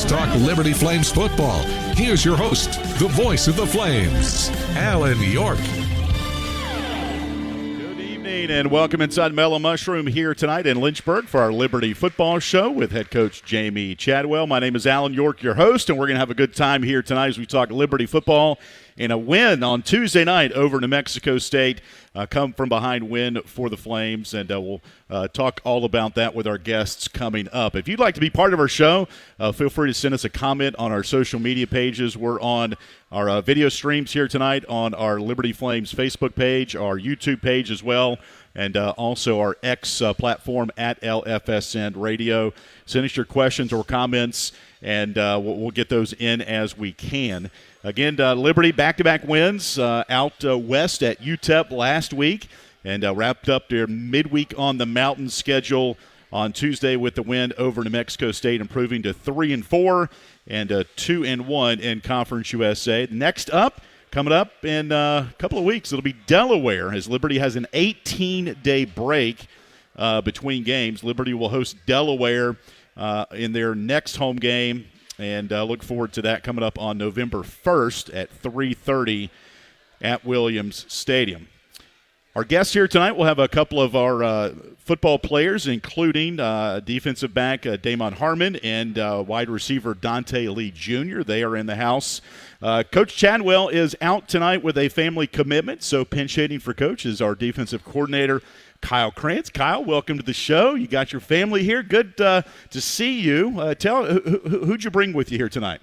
Let's talk Liberty Flames football. Here's your host, the voice of the Flames, Alan York. Good evening and welcome inside Mellow Mushroom here tonight in Lynchburg for our Liberty football show with head coach Jamie Chadwell. My name is Alan York, your host, and we're going to have a good time here tonight as we talk Liberty football. And a win on Tuesday night over New Mexico State, come from behind win for the Flames, and we'll talk all about that with our guests coming up. If you'd like to be part of our show, feel free to send us a comment on our social media pages. We're on our video streams here tonight on our Liberty Flames Facebook page, our YouTube page as well, and also our X platform at LFSN Radio. Send us your questions or comments, and we'll get those in as we can. Again, Liberty back-to-back wins out west at UTEP last week, and wrapped up their midweek on the mountain schedule on Tuesday with the win over New Mexico State, improving to 3-4 and 2-1 in Conference USA. Next up, coming up in a couple of weeks, it'll be Delaware, as Liberty has an 18-day break between games. Liberty will host Delaware in their next home game, and look forward to that coming up on November 1st at 3:30 at Williams Stadium. Our guests here tonight will have a couple of our football players, including defensive back Damond Harmon and wide receiver Donte Lee Jr. They are in the house. Coach Chadwell is out tonight with a family commitment, so pinch hitting for Coach is our defensive coordinator, Kyle Krantz. Kyle, welcome to the show. You got your family here. Good to see you. Tell who'd you bring with you here tonight?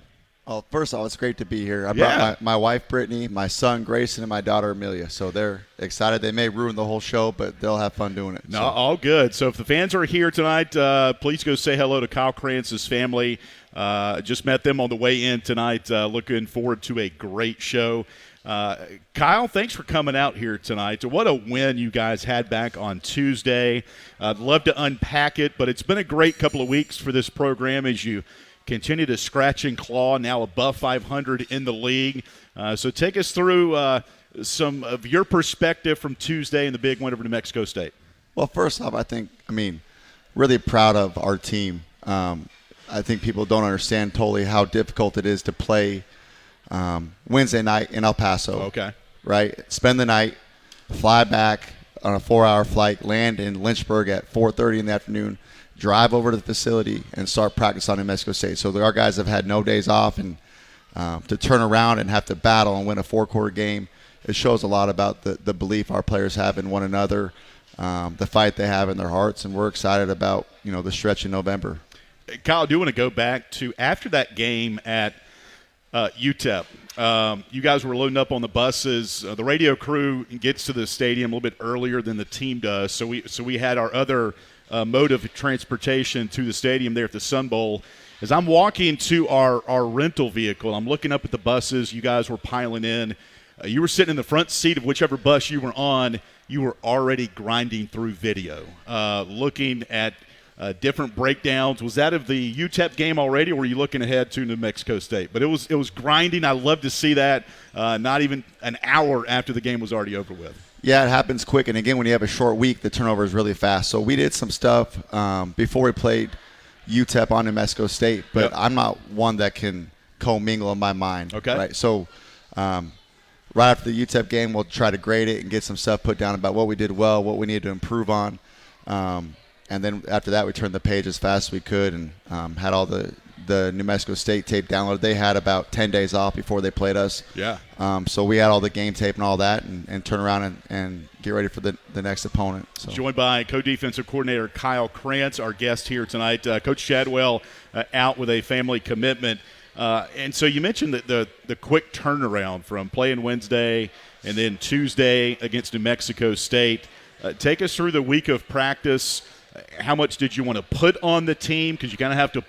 Well, first of all, it's great to be here. I brought my wife, Brittany, my son, Grayson, and my daughter, Amelia. So they're excited. They may ruin the whole show, but they'll have fun doing it. No, all good. So if the fans are here tonight, please go say hello to Kyle Krantz's family. Just met them on the way in tonight. Looking forward to a great show. Kyle, thanks for coming out here tonight. What a win you guys had back on Tuesday. I'd love to unpack it, but it's been a great couple of weeks for this program as you continue to scratch and claw, now above 500 in the league. So take us through some of your perspective from Tuesday and the big win over New Mexico State. Well, first off, really proud of our team. I think people don't understand totally how difficult it is to play Wednesday night in El Paso. Okay. Right? Spend the night, fly back on a 4-hour flight, land in Lynchburg at 4:30 in the afternoon, drive over to the facility, and start practice on New Mexico State. So our guys have had no days off, and to turn around and have to battle and win a 4-quarter game, it shows a lot about the belief our players have in one another, the fight they have in their hearts, and we're excited about the stretch in November. Kyle, I do want to go back to after that game at UTEP. You guys were loading up on the buses. The radio crew gets to the stadium a little bit earlier than the team does, so we had our other mode of transportation to the stadium there at the Sun Bowl. As I'm walking to our rental vehicle, I'm looking up at the buses. You guys were piling in. You were sitting in the front seat of whichever bus you were on. You were already grinding through video, looking at different breakdowns. Was that of the UTEP game already, or were you looking ahead to New Mexico State? But it was grinding. I love to see that. Not even an hour after the game was already over with. Yeah, it happens quick. And, again, when you have a short week, the turnover is really fast. So we did some stuff before we played UTEP on New Mexico State, but yep. I'm not one that can commingle in my mind. Okay. Right? So right after the UTEP game, we'll try to grade it and get some stuff put down about what we did well, what we need to improve on. And then after that, we turned the page as fast as we could and had all the New Mexico State tape downloaded. They had about 10 days off before they played us. Yeah. So we had all the game tape and all that and turn around and get ready for the next opponent. So. Joined by co-defensive coordinator Kyle Krantz, our guest here tonight. Coach Chadwell out with a family commitment. And so you mentioned the quick turnaround from playing Wednesday and then Tuesday against New Mexico State. Take us through the week of practice. How much did you want to put on the team? Because you kind of have to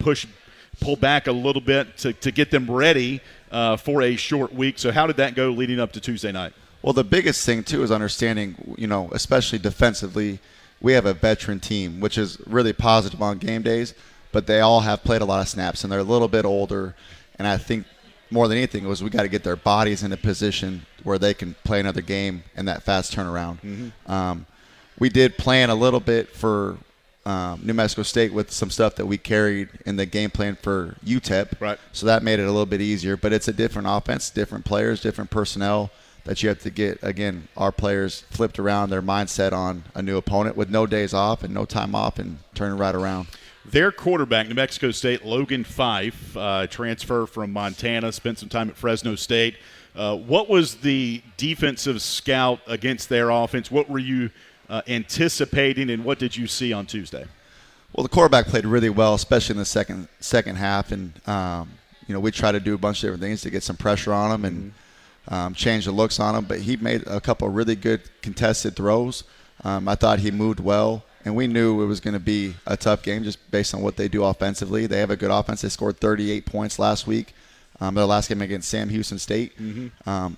pull back a little bit to get them ready for a short week. So how did that go leading up to Tuesday night? Well, the biggest thing, too, is understanding, especially defensively, we have a veteran team, which is really positive on game days, but they all have played a lot of snaps, and they're a little bit older. And I think more than anything was we got to get their bodies in a position where they can play another game in that fast turnaround. Mm-hmm. We did plan a little bit for New Mexico State with some stuff that we carried in the game plan for UTEP. Right. So that made it a little bit easier. But it's a different offense, different players, different personnel that you have to get, again, our players flipped around their mindset on a new opponent with no days off and no time off and turn it right around. Their quarterback, New Mexico State, Logan Fife, transfer from Montana, spent some time at Fresno State. What was the defensive scout against their offense? What were you anticipating, and what did you see on Tuesday? Well, the quarterback played really well, especially in the second half, and we tried to do a bunch of different things to get some pressure on him and change the looks on him. But he made a couple of really good contested throws. I thought he moved well, and we knew it was going to be a tough game just based on what they do offensively. They have a good offense. They scored 38 points last week. Their last game against Sam Houston State.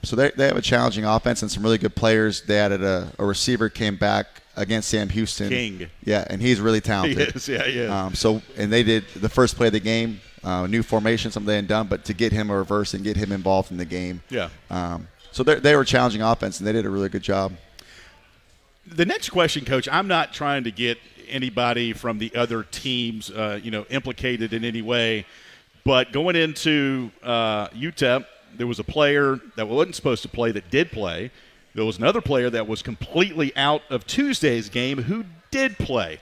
So they have a challenging offense and some really good players. They added a receiver, came back against Sam Houston. King. Yeah, and he's really talented. He is, yeah, he is. And they did the first play of the game, new formation, something they hadn't done, but to get him a reverse and get him involved in the game. Yeah. So they were a challenging offense, and they did a really good job. The next question, Coach, I'm not trying to get anybody from the other teams, implicated in any way. But going into UTEP, there was a player that wasn't supposed to play that did play. There was another player that was completely out of Tuesday's game who did play.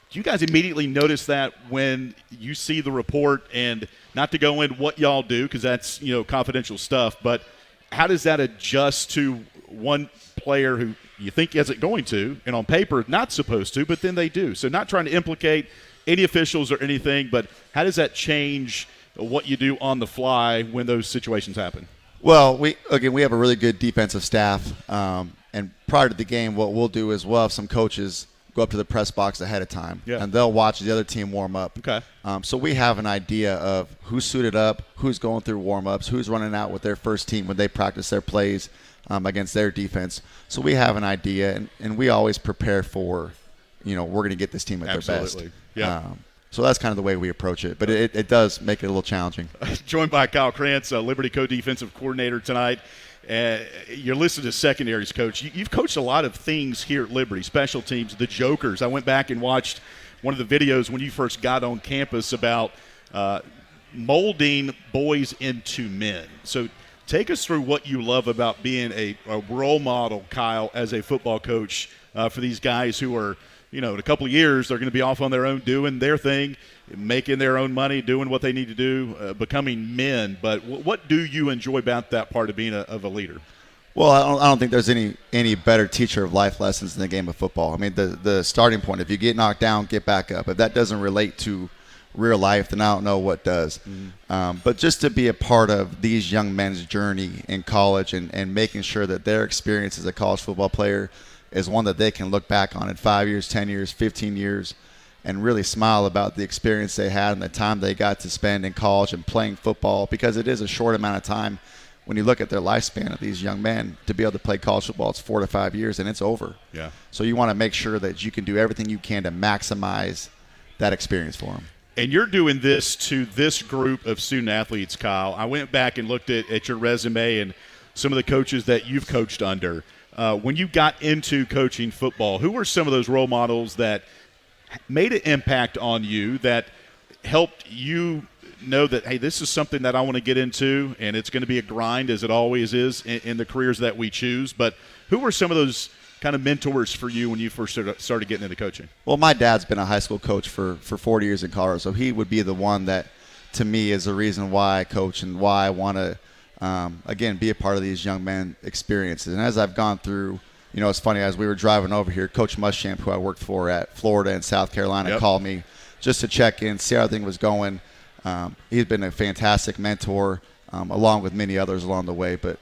Do you guys immediately notice that when you see the report? And not to go in what y'all do because that's confidential stuff, but how does that adjust to one player who you think isn't going to, and on paper not supposed to, but then they do? So not trying to implicate any officials or anything, but how does that change what you do on the fly when those situations happen? Well, we have a really good defensive staff, and prior to the game, what we'll do is we'll have some coaches go up to the press box ahead of time, and they'll watch the other team warm up. Okay. So we have an idea of who's suited up, who's going through warm-ups, who's running out with their first team when they practice their plays against their defense. So we have an idea, and we always prepare for, we're going to get this team at their best. Yeah. So that's kind of the way we approach it. But it does make it a little challenging. Joined by Kyle Krantz, Liberty co-defensive coordinator tonight. You're listed as secondaries coach. You've coached a lot of things here at Liberty, special teams, the Jokers. I went back and watched one of the videos when you first got on campus about molding boys into men. So take us through what you love about being a role model, Kyle, as a football coach for these guys who are – in a couple of years, they're going to be off on their own, doing their thing, making their own money, doing what they need to do, becoming men. But what do you enjoy about that part of being of a leader? Well, I don't think there's any better teacher of life lessons in the game of football. I mean, the starting point, if you get knocked down, get back up. If that doesn't relate to real life, then I don't know what does. But just to be a part of these young men's journey in college and making sure that their experience as a college football player is one that they can look back on in 5 years, 10 years, 15 years, and really smile about the experience they had and the time they got to spend in college and playing football, because it is a short amount of time. When you look at their lifespan of these young men, to be able to play college football, it's 4 to 5 years, and it's over. Yeah. So you want to make sure that you can do everything you can to maximize that experience for them. And you're doing this to this group of student athletes, Kyle. I went back and looked at your resume and some of the coaches that you've coached under. When you got into coaching football, who were some of those role models that made an impact on you, that helped you know that, hey, this is something that I want to get into, and it's going to be a grind, as it always is in the careers that we choose? But who were some of those kind of mentors for you when you first started getting into coaching? Well, my dad's been a high school coach for 40 years in Colorado, so he would be the one that, to me, is the reason why I coach and why I want to again, be a part of these young men experiences. And as I've gone through, it's funny, as we were driving over here, Coach Muschamp, who I worked for at Florida and South Carolina, called me just to check in, see how everything was going. He's been a fantastic mentor, along with many others along the way. But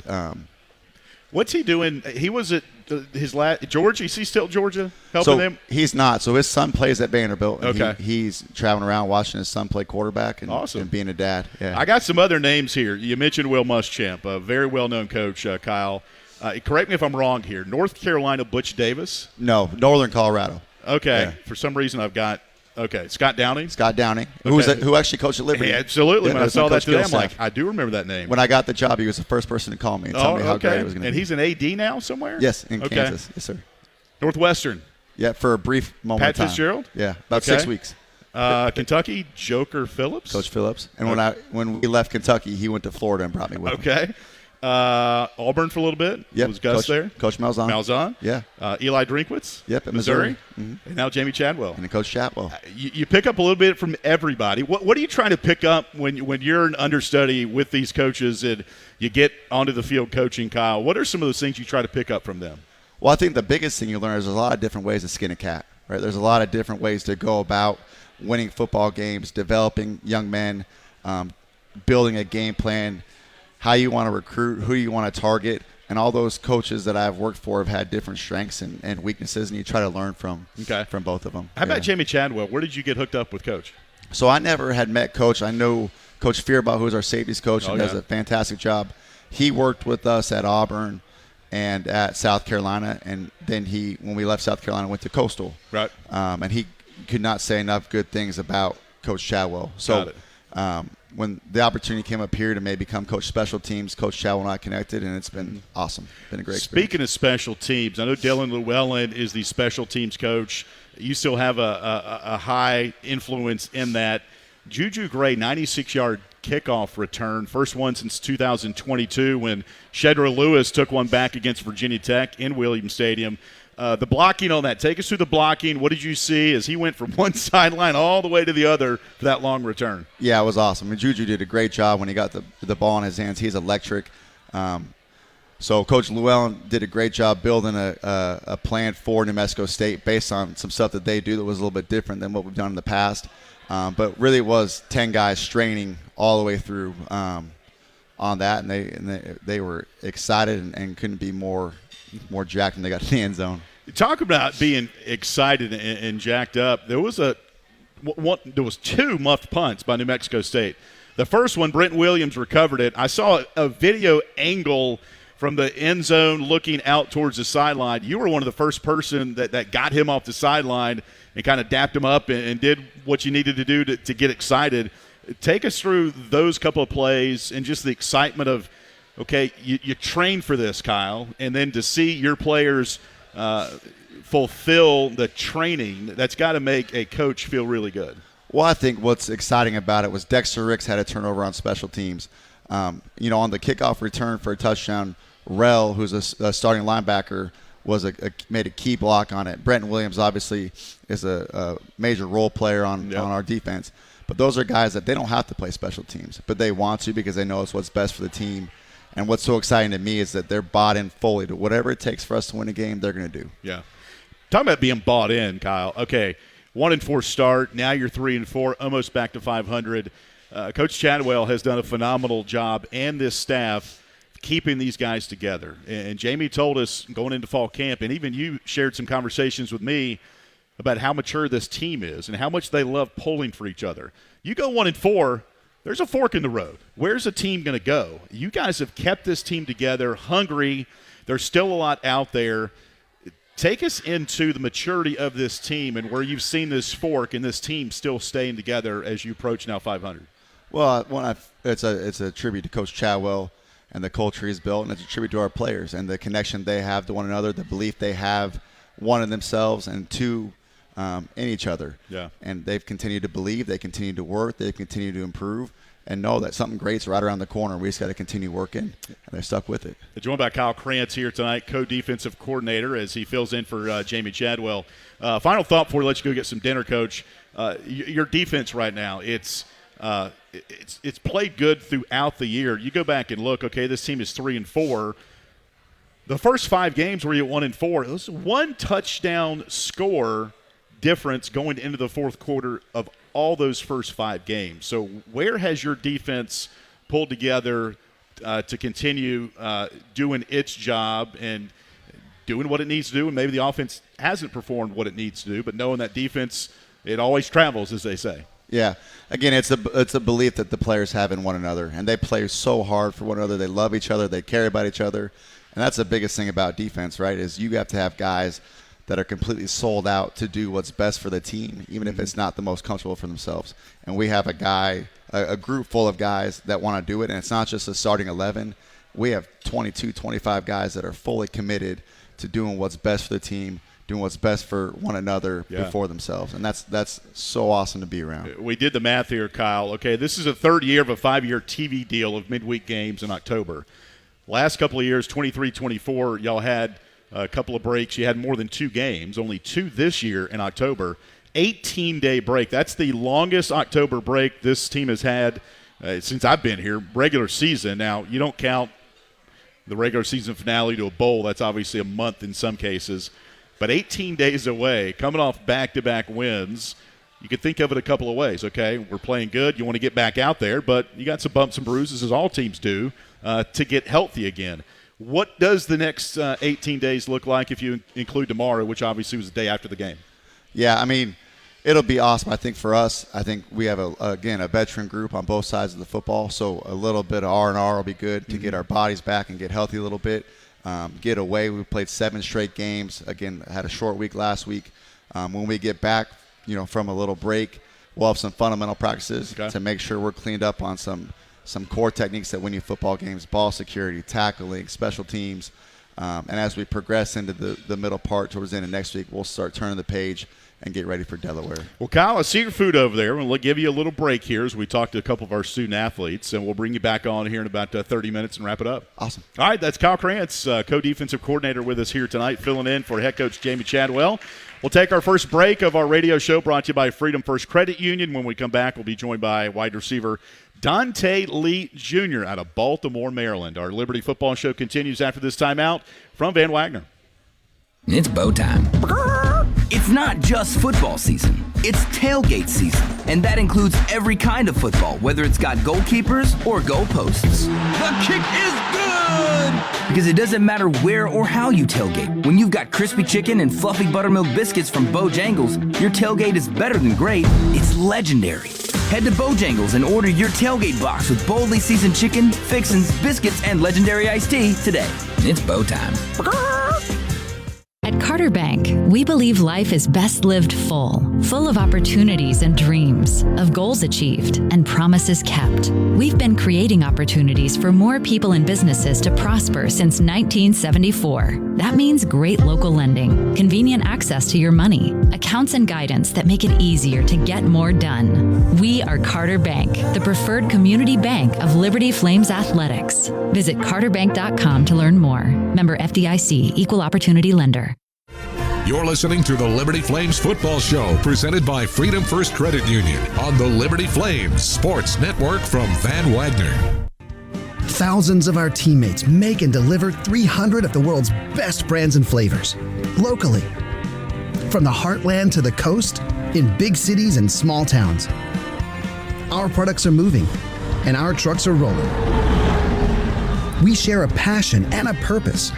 what's he doing? He was at his last Georgia. Is he still at Georgia helping them? He's not. So his son plays at Vanderbilt. And okay. He's traveling around watching his son play quarterback and, awesome. And being a dad. Yeah. I got some other names here. You mentioned Will Muschamp, a very well-known coach, Kyle. Correct me if I'm wrong here. North Carolina, Butch Davis? No, Northern Colorado. Okay. Yeah. For some reason I've got Scott Downing? Scott Downing, okay. who actually coached at Liberty. Yeah, absolutely. When I saw that today, I'm staff. like, I do remember that name. When I got the job, he was the first person to call me and tell me how great it was going to be. And he's an AD now somewhere? Yes, in Kansas. Yes, sir. Northwestern. Yeah, for a brief moment Pat of time. Fitzgerald? Yeah, about Okay. 6 weeks. Kentucky, Joker Phillips. Coach Phillips. And when we left Kentucky, he went to Florida and brought me with him. Okay. Auburn for a little bit. Yep. Was Gus there? Coach Malzahn. Malzahn. Yeah. Eli Drinkwitz. Yep, at Missouri. Mm-hmm. And now Jamie Chadwell. And then Coach Chatwell. You pick up a little bit from everybody. What are you trying to pick up when you're an understudy with these coaches and you get onto the field coaching, Kyle? What are some of those things you try to pick up from them? Well, I think the biggest thing you learn is there's a lot of different ways to skin a cat, right? There's a lot of different ways to go about winning football games, developing young men, building a game plan, how you want to recruit, who you want to target. And all those coaches that I've worked for have had different strengths and weaknesses, and you try to learn from both of them. How about Jamie Chadwell? Where did you get hooked up with Coach? So I never had met Coach. I know Coach Fearbaugh, who's our safeties coach, and does a fantastic job. He worked with us at Auburn and at South Carolina, and then when we left South Carolina, went to Coastal. Right. And he could not say enough good things about Coach Chadwell. So when the opportunity came up here to maybe become Coach Special Teams, Coach Chadwell and I connected, and it's been awesome. Been a great experience. Speaking of special teams, I know Dylan Llewellyn is the special teams coach. You still have a high influence in that. Juju Gray, 96-yard kickoff return, first one since 2022 when Shedra Lewis took one back against Virginia Tech in Williams Stadium. The blocking on that, take us through the blocking. What did you see as he went from one sideline all the way to the other for that long return? Yeah, it was awesome. And Juju did a great job when he got the ball in his hands. He's electric. So Coach Llewellyn did a great job building a plan for New Mexico State based on some stuff that they do that was a little bit different than what we've done in the past. But really it was 10 guys straining all the way through on that, and they were excited and couldn't be more jacked when they got to the end zone. Talk about being excited and jacked up. There was two muffed punts by New Mexico State. The first one, Brent Williams recovered it. I saw a video angle from the end zone looking out towards the sideline. You were one of the first person that got him off the sideline and kind of dapped him up and did what you needed to do to get excited. Take us through those couple of plays and just the excitement of, okay, you trained for this, Kyle, and then to see your players fulfill the training, that's got to make a coach feel really good. Well, I think what's exciting about it was Dexter Ricks had a turnover on special teams. On the kickoff return for a touchdown, Rel, who's a starting linebacker, made a key block on it. Brenton Williams obviously is a major role player on our defense. But those are guys that they don't have to play special teams, but they want to because they know it's what's best for the team. And what's so exciting to me is that they're bought in fully to whatever it takes for us to win a game, they're going to do. Yeah. Talking about being bought in, Kyle. Okay, 1-4 start. Now you're 3-4, almost back to 500. Coach Chadwell has done a phenomenal job, and this staff, keeping these guys together. And Jamie told us going into fall camp, and even you shared some conversations with me about how mature this team is and how much they love pulling for each other. You go 1-4, there's a fork in the road. Where's the team going to go? You guys have kept this team together, hungry. There's still a lot out there. Take us into the maturity of this team and where you've seen this fork and this team still staying together as you approach now 500. Well, it's a tribute to Coach Chadwell and the culture he's built, and it's a tribute to our players and the connection they have to one another, the belief they have, one, in themselves, and two, in each other. Yeah. And they've continued to believe, they continue to work, they continue to improve, and know that something great's right around the corner. We just got to continue working, and they're stuck with it. Joined by Kyle Krantz here tonight, co-defensive coordinator, as he fills in for Jamie Chadwell. Final thought before we let you go get some dinner, Coach. Your defense right now, it's played good throughout the year. You go back and look, okay, this team is 3-4. The first 5 games where you're 1-4, it was one touchdown score difference going into the fourth quarter of all those first 5 games. So where has your defense pulled together to continue doing its job and doing what it needs to do? And maybe the offense hasn't performed what it needs to do, but knowing that defense, it always travels, as they say. Yeah. Again, it's a belief that the players have in one another, and they play so hard for one another. They love each other. They care about each other. And that's the biggest thing about defense, right, is you have to have guys that are completely sold out to do what's best for the team, even if it's not the most comfortable for themselves. And we have a group full of guys that want to do it, and it's not just a starting 11. We have 22, 25 guys that are fully committed to doing what's best for the team, doing what's best for one another before themselves. And that's so awesome to be around. We did the math here, Kyle. Okay, this is a third year of a 5-year TV deal of midweek games in October. Last couple of years, 23-24, y'all had a couple of breaks. You had more than 2 games, only 2 this year in October. 18-day break. That's the longest October break this team has had since I've been here, regular season. Now, you don't count the regular season finale to a bowl. That's obviously a month in some cases. But 18 days away, coming off back-to-back wins, you could think of it a couple of ways, okay? We're playing good. You want to get back out there, but you got some bumps and bruises, as all teams do, to get healthy again. What does the next 18 days look like if you include tomorrow, which obviously was the day after the game? Yeah, I mean, it'll be awesome. I think for us, I think we have, a veteran group on both sides of the football, so a little bit of R&R will be good to get our bodies back and get healthy a little bit. Get away. We played 7 straight games. Again, had a short week last week. When we get back, from a little break, we'll have some fundamental practices to make sure we're cleaned up on some core techniques that win you football games: ball security, tackling, special teams. And as we progress into the middle part towards the end of next week, we'll start turning the page and get ready for Delaware. Well, Kyle, I see your food over there. We'll give you a little break here as we talk to a couple of our student athletes, and we'll bring you back on here in about 30 minutes and wrap it up. Awesome. All right, that's Kyle Krantz, co-defensive coordinator with us here tonight, filling in for head coach Jamie Chadwell. We'll take our first break of our radio show, brought to you by Freedom First Credit Union. When we come back, we'll be joined by wide receiver Donte Lee Jr. out of Baltimore, Maryland. Our Liberty Football Show continues after this timeout from Van Wagner. It's bow time. It's not just football season. It's tailgate season, and that includes every kind of football, whether it's got goalkeepers or goalposts. The kick is good! Because it doesn't matter where or how you tailgate. When you've got crispy chicken and fluffy buttermilk biscuits from Bojangles, your tailgate is better than great. It's legendary. Head to Bojangles and order your tailgate box with boldly seasoned chicken, fixins, biscuits, and legendary iced tea today. It's bow time. At Carter Bank, we believe life is best lived full of opportunities and dreams, of goals achieved and promises kept. We've been creating opportunities for more people and businesses to prosper since 1974. That means great local lending, convenient access to your money, accounts and guidance that make it easier to get more done. We are Carter Bank, the preferred community bank of Liberty Flames Athletics. Visit carterbank.com to learn more. Member FDIC, Equal Opportunity Lender. You're listening to the Liberty Flames Football Show, presented by Freedom First Credit Union on the Liberty Flames Sports Network from Van Wagner. Thousands of our teammates make and deliver 300 of the world's best brands and flavors, locally. From the heartland to the coast, in big cities and small towns. Our products are moving, and our trucks are rolling. We share a passion and a purpose,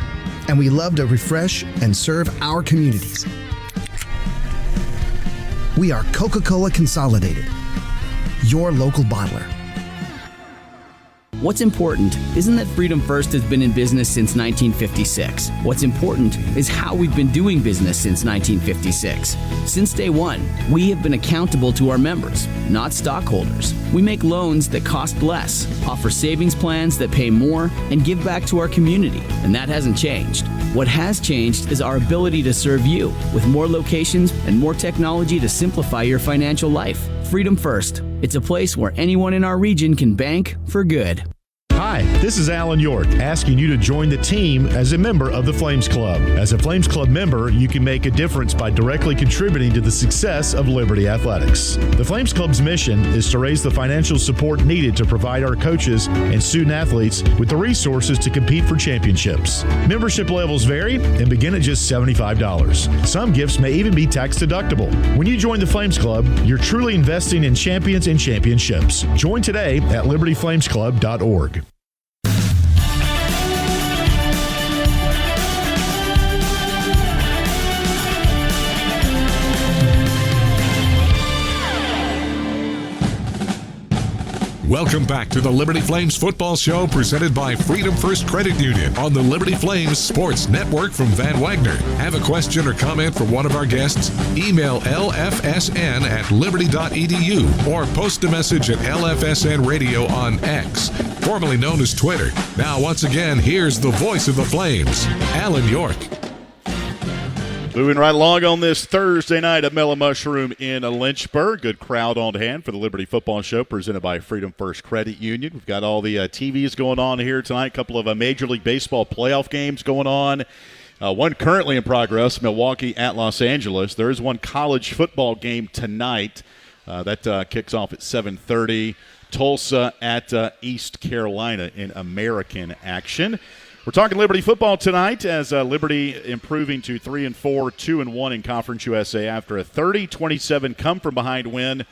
and we love to refresh and serve our communities. We are Coca-Cola Consolidated, your local bottler. What's important isn't that Freedom First has been in business since 1956. What's important is how we've been doing business since 1956. Since day one, we have been accountable to our members, not stockholders. We make loans that cost less, offer savings plans that pay more, and give back to our community, and that hasn't changed. What has changed is our ability to serve you with more locations and more technology to simplify your financial life. Freedom First. It's a place where anyone in our region can bank for good. Hi, this is Alan York, asking you to join the team as a member of the Flames Club. As a Flames Club member, you can make a difference by directly contributing to the success of Liberty Athletics. The Flames Club's mission is to raise the financial support needed to provide our coaches and student athletes with the resources to compete for championships. Membership levels vary and begin at just $75. Some gifts may even be tax deductible. When you join the Flames Club, you're truly investing in champions and championships. Join today at libertyflamesclub.org. Welcome back to the Liberty Flames Football Show, presented by Freedom First Credit Union on the Liberty Flames Sports Network from Van Wagner. Have a question or comment for one of our guests? Email lfsn@liberty.edu or post a message at LFSN Radio on X, formerly known as Twitter. Now, once again, here's the voice of the Flames, Alan York. Moving right along on this Thursday night at Mellow Mushroom in Lynchburg. Good crowd on hand for the Liberty Football Show presented by Freedom First Credit Union. We've got all the TVs going on here tonight. A couple of Major League Baseball playoff games going on. One currently in progress, Milwaukee at Los Angeles. There is one college football game tonight that kicks off at 7:30. Tulsa at East Carolina in American action. We're talking Liberty football tonight as Liberty improving to 3-4, 2-1 in Conference USA after a 30-27 come-from-behind win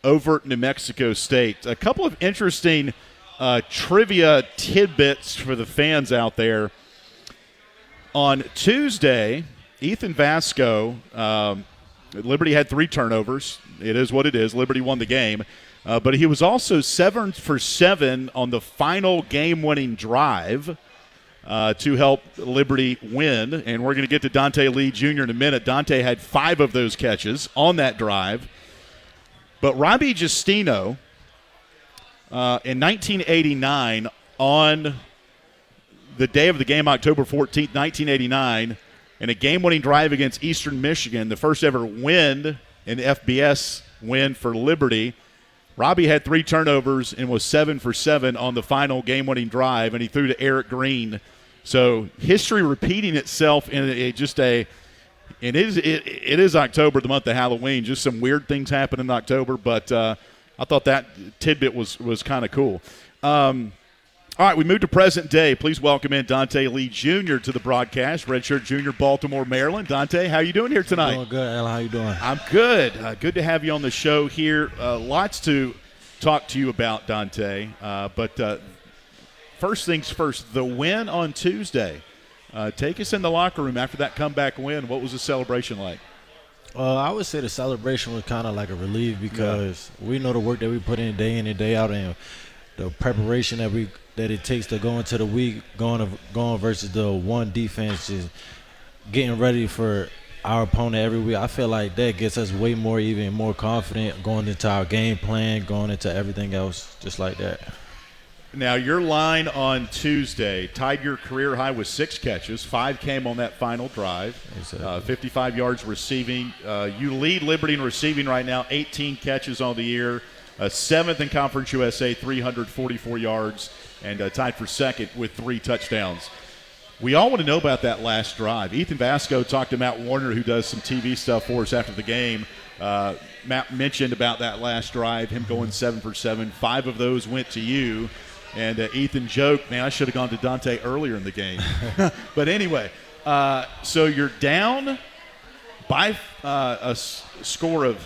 over New Mexico State. A couple of interesting trivia tidbits for the fans out there. On Tuesday, Ethan Vasco, Liberty had 3 turnovers. It is what it is. Liberty won the game. But he was also 7 for 7 on the final game-winning drive to help Liberty win. And we're going to get to Donte Lee Jr. in a minute. Donte had 5 of those catches on that drive. But Robbie Justino, in 1989, on the day of the game, October 14th, 1989, in a game-winning drive against Eastern Michigan, the first ever win in the FBS win for Liberty, Robbie had 3 turnovers and was 7 for 7 on the final game-winning drive, and he threw to Eric Green. So history repeating itself in it is October, the month of Halloween. Just some weird things happen in October, but I thought that tidbit was kind of cool. All right, we move to present day. Please welcome in Donte Lee Jr. to the broadcast. Redshirt junior, Baltimore, Maryland. Donte, how you doing here tonight? Doing good, Alan. How you doing? I'm good. Good to have you on the show here. Lots to talk to you about, Donte. But first things first, the win on Tuesday. Take us in the locker room after that comeback win. What was the celebration like? I would say the celebration was kind of like a relief because we know the work that we put in and day out, and the preparation that it takes to go into the week, going versus the one defense, just getting ready for our opponent every week. I feel like that gets us even more confident going into our game plan, going into everything else, just like that. Now, your line on Tuesday tied your career high with 6 catches. 5 came on that final drive. 55 yards receiving. You lead Liberty in receiving right now, 18 catches on the year. 7th in Conference USA, 344 yards, and tied for 2nd with 3 touchdowns. We all want to know about that last drive. Ethan Vasco talked to Matt Warner, who does some TV stuff for us after the game. Matt mentioned about that last drive, him going 7 for 7. 5 of those went to you. And Ethan joked, man, I should have gone to Donte earlier in the game. But anyway, so you're down by a score of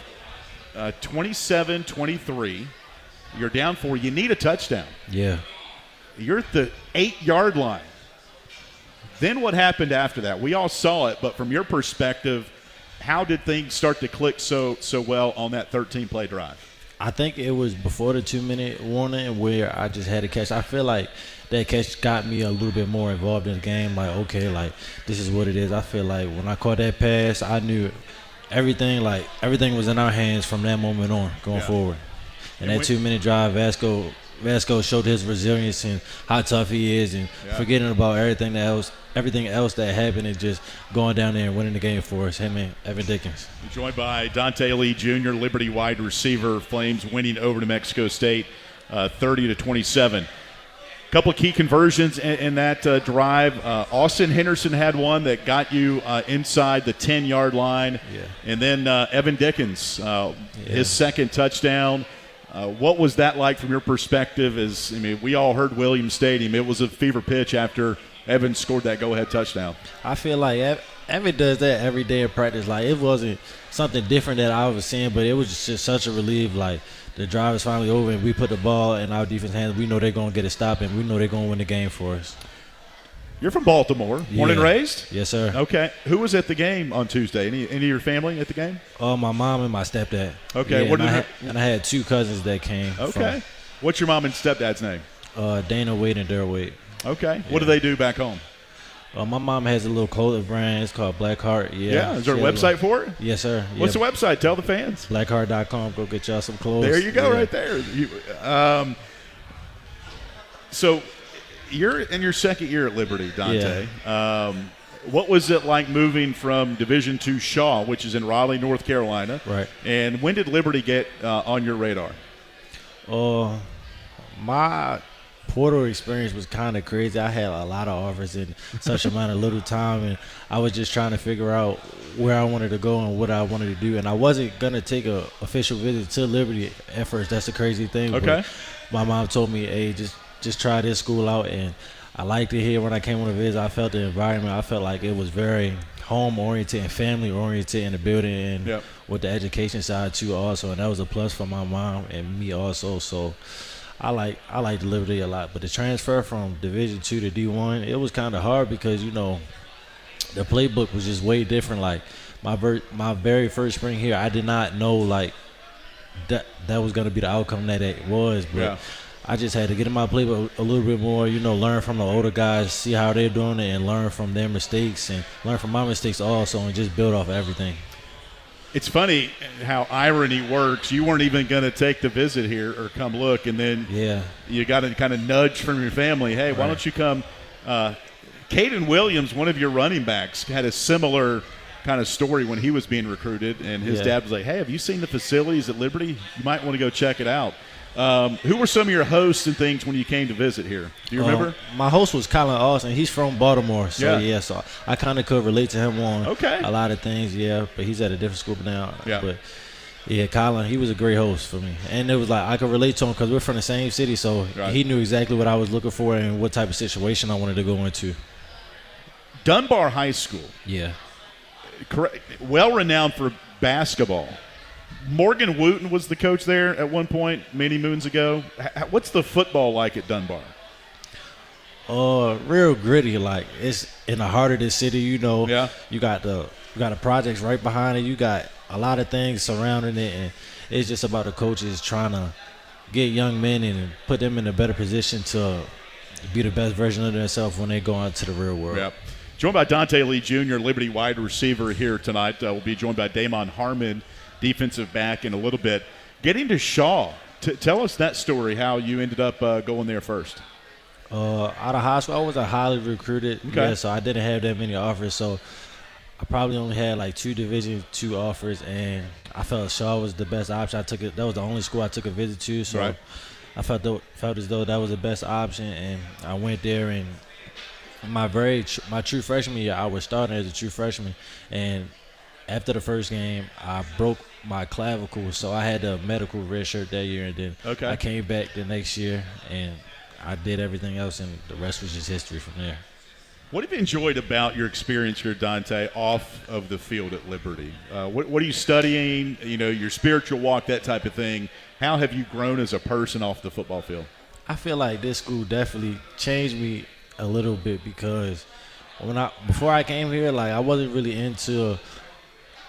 27-23. You're down 4. You need a touchdown. Yeah. You're at the 8-yard line. Then what happened after that? We all saw it, but from your perspective, how did things start to click so well on that 13-play drive? I think it was before the 2-minute warning where I just had a catch. I feel like that catch got me a little bit more involved in the game. Like, okay, like this is what it is. I feel like when I caught that pass, I knew everything was in our hands from that moment on going forward. And that 2-minute drive, Vasco showed his resilience and how tough he is, and forgetting about everything else that happened and just going down there and winning the game for us, him and Evan Dickens. Joined by Donte Lee Jr., Liberty wide receiver. Flames winning over New Mexico State 30-27. Couple of key conversions in that drive. Austin Henderson had one that got you inside the 10-yard line. Yeah. And then Evan Dickens, his 2nd touchdown. What was that like from your perspective? We all heard Williams Stadium. It was a fever pitch after Evan scored that go-ahead touchdown. I feel like Evan does that every day of practice. Like, it wasn't something different that I was seeing, but it was just such a relief. Like, the drive is finally over, and we put the ball in our defense hands. We know they're going to get a stop, and we know they're going to win the game for us. You're from Baltimore, born and raised? Yes, sir. Okay. Who was at the game on Tuesday? Any of your family at the game? My mom and my stepdad. Okay. Yeah, and I had 2 cousins that came. Okay. What's your mom and stepdad's name? Dana Wade and Daryl Wade. Okay. What do they do back home? My mom has a little clothing brand. It's called Blackheart. Yeah. Is there a website for it? Yes, sir. What's the website? Tell the fans. Blackheart.com. Go get y'all some clothes. There you go, right there. So you're in your 2nd year at Liberty, Donte. what was it like moving from Division II Shaw, which is in Raleigh, North Carolina? Right. And when did Liberty get on your radar? My portal experience was kind of crazy. I had a lot of offers in such amount of little time, and I was just trying to figure out where I wanted to go and what I wanted to do. And I wasn't going to take an official visit to Liberty at first. That's the crazy thing. Okay. But my mom told me, hey, just try this school out. And I liked it here. When I came on a visit, I felt the environment. I felt like it was very home-oriented and family-oriented in the building, and with the education side too also. And that was a plus for my mom and me also. So I like Liberty a lot. But the transfer from Division II to D1, it was kind of hard because, you know, the playbook was just way different. Like my very first spring here, I did not know like that was going to be the outcome that it was. But I just had to get in my playbook a little bit more, you know, learn from the older guys, see how they're doing it, and learn from their mistakes and learn from my mistakes also, and just build off of everything. It's funny how irony works. You weren't even going to take the visit here or come look, and then you got a kind of nudge from your family. Hey, why don't you come? Caden Williams, one of your running backs, had a similar kind of story when he was being recruited, and his dad was like, hey, have you seen the facilities at Liberty? You might want to go check it out. Who were some of your hosts and things when you came to visit here? Do you remember? My host was Colin Austin. He's from Baltimore. So, so I kind of could relate to him on a lot of things, but he's at a different school now. But, Colin, he was a great host for me. And it was like I could relate to him because we're from the same city, so he knew exactly what I was looking for and what type of situation I wanted to go into. Dunbar High School. Yeah. Well-renowned for basketball. Morgan Wooten was the coach there at one point many moons ago. What's the football like at Dunbar? Real gritty. Like, it's in the heart of the city, you know. Yeah. You got the projects right behind it. You got a lot of things surrounding it, and it's just about the coaches trying to get young men and put them in a better position to be the best version of themselves when they go out to the real world. Yep. Joined by Donte Lee Jr., Liberty wide receiver here tonight. We'll be joined by Damond Harmon, defensive back, in a little bit. Getting to Shaw, tell us that story, how you ended up going there first. Out of high school, I wasn't highly recruited, so I didn't have that many offers. So I probably only had like 2 Division II offers, and I felt Shaw was the best option. I took it. That was the only school I took a visit to, so I felt as though that was the best option, and I went there. And my true freshman year, I was starting as a true freshman, and after the first game, I broke my clavicle, so I had a medical red shirt that year, and then I came back the next year, and I did everything else, and the rest was just history from there. What have you enjoyed about your experience here, Donte, off of the field at Liberty? What are you studying, you know, your spiritual walk, that type of thing? How have you grown as a person off the football field? I feel like this school definitely changed me a little bit because before I came here, like, I wasn't really into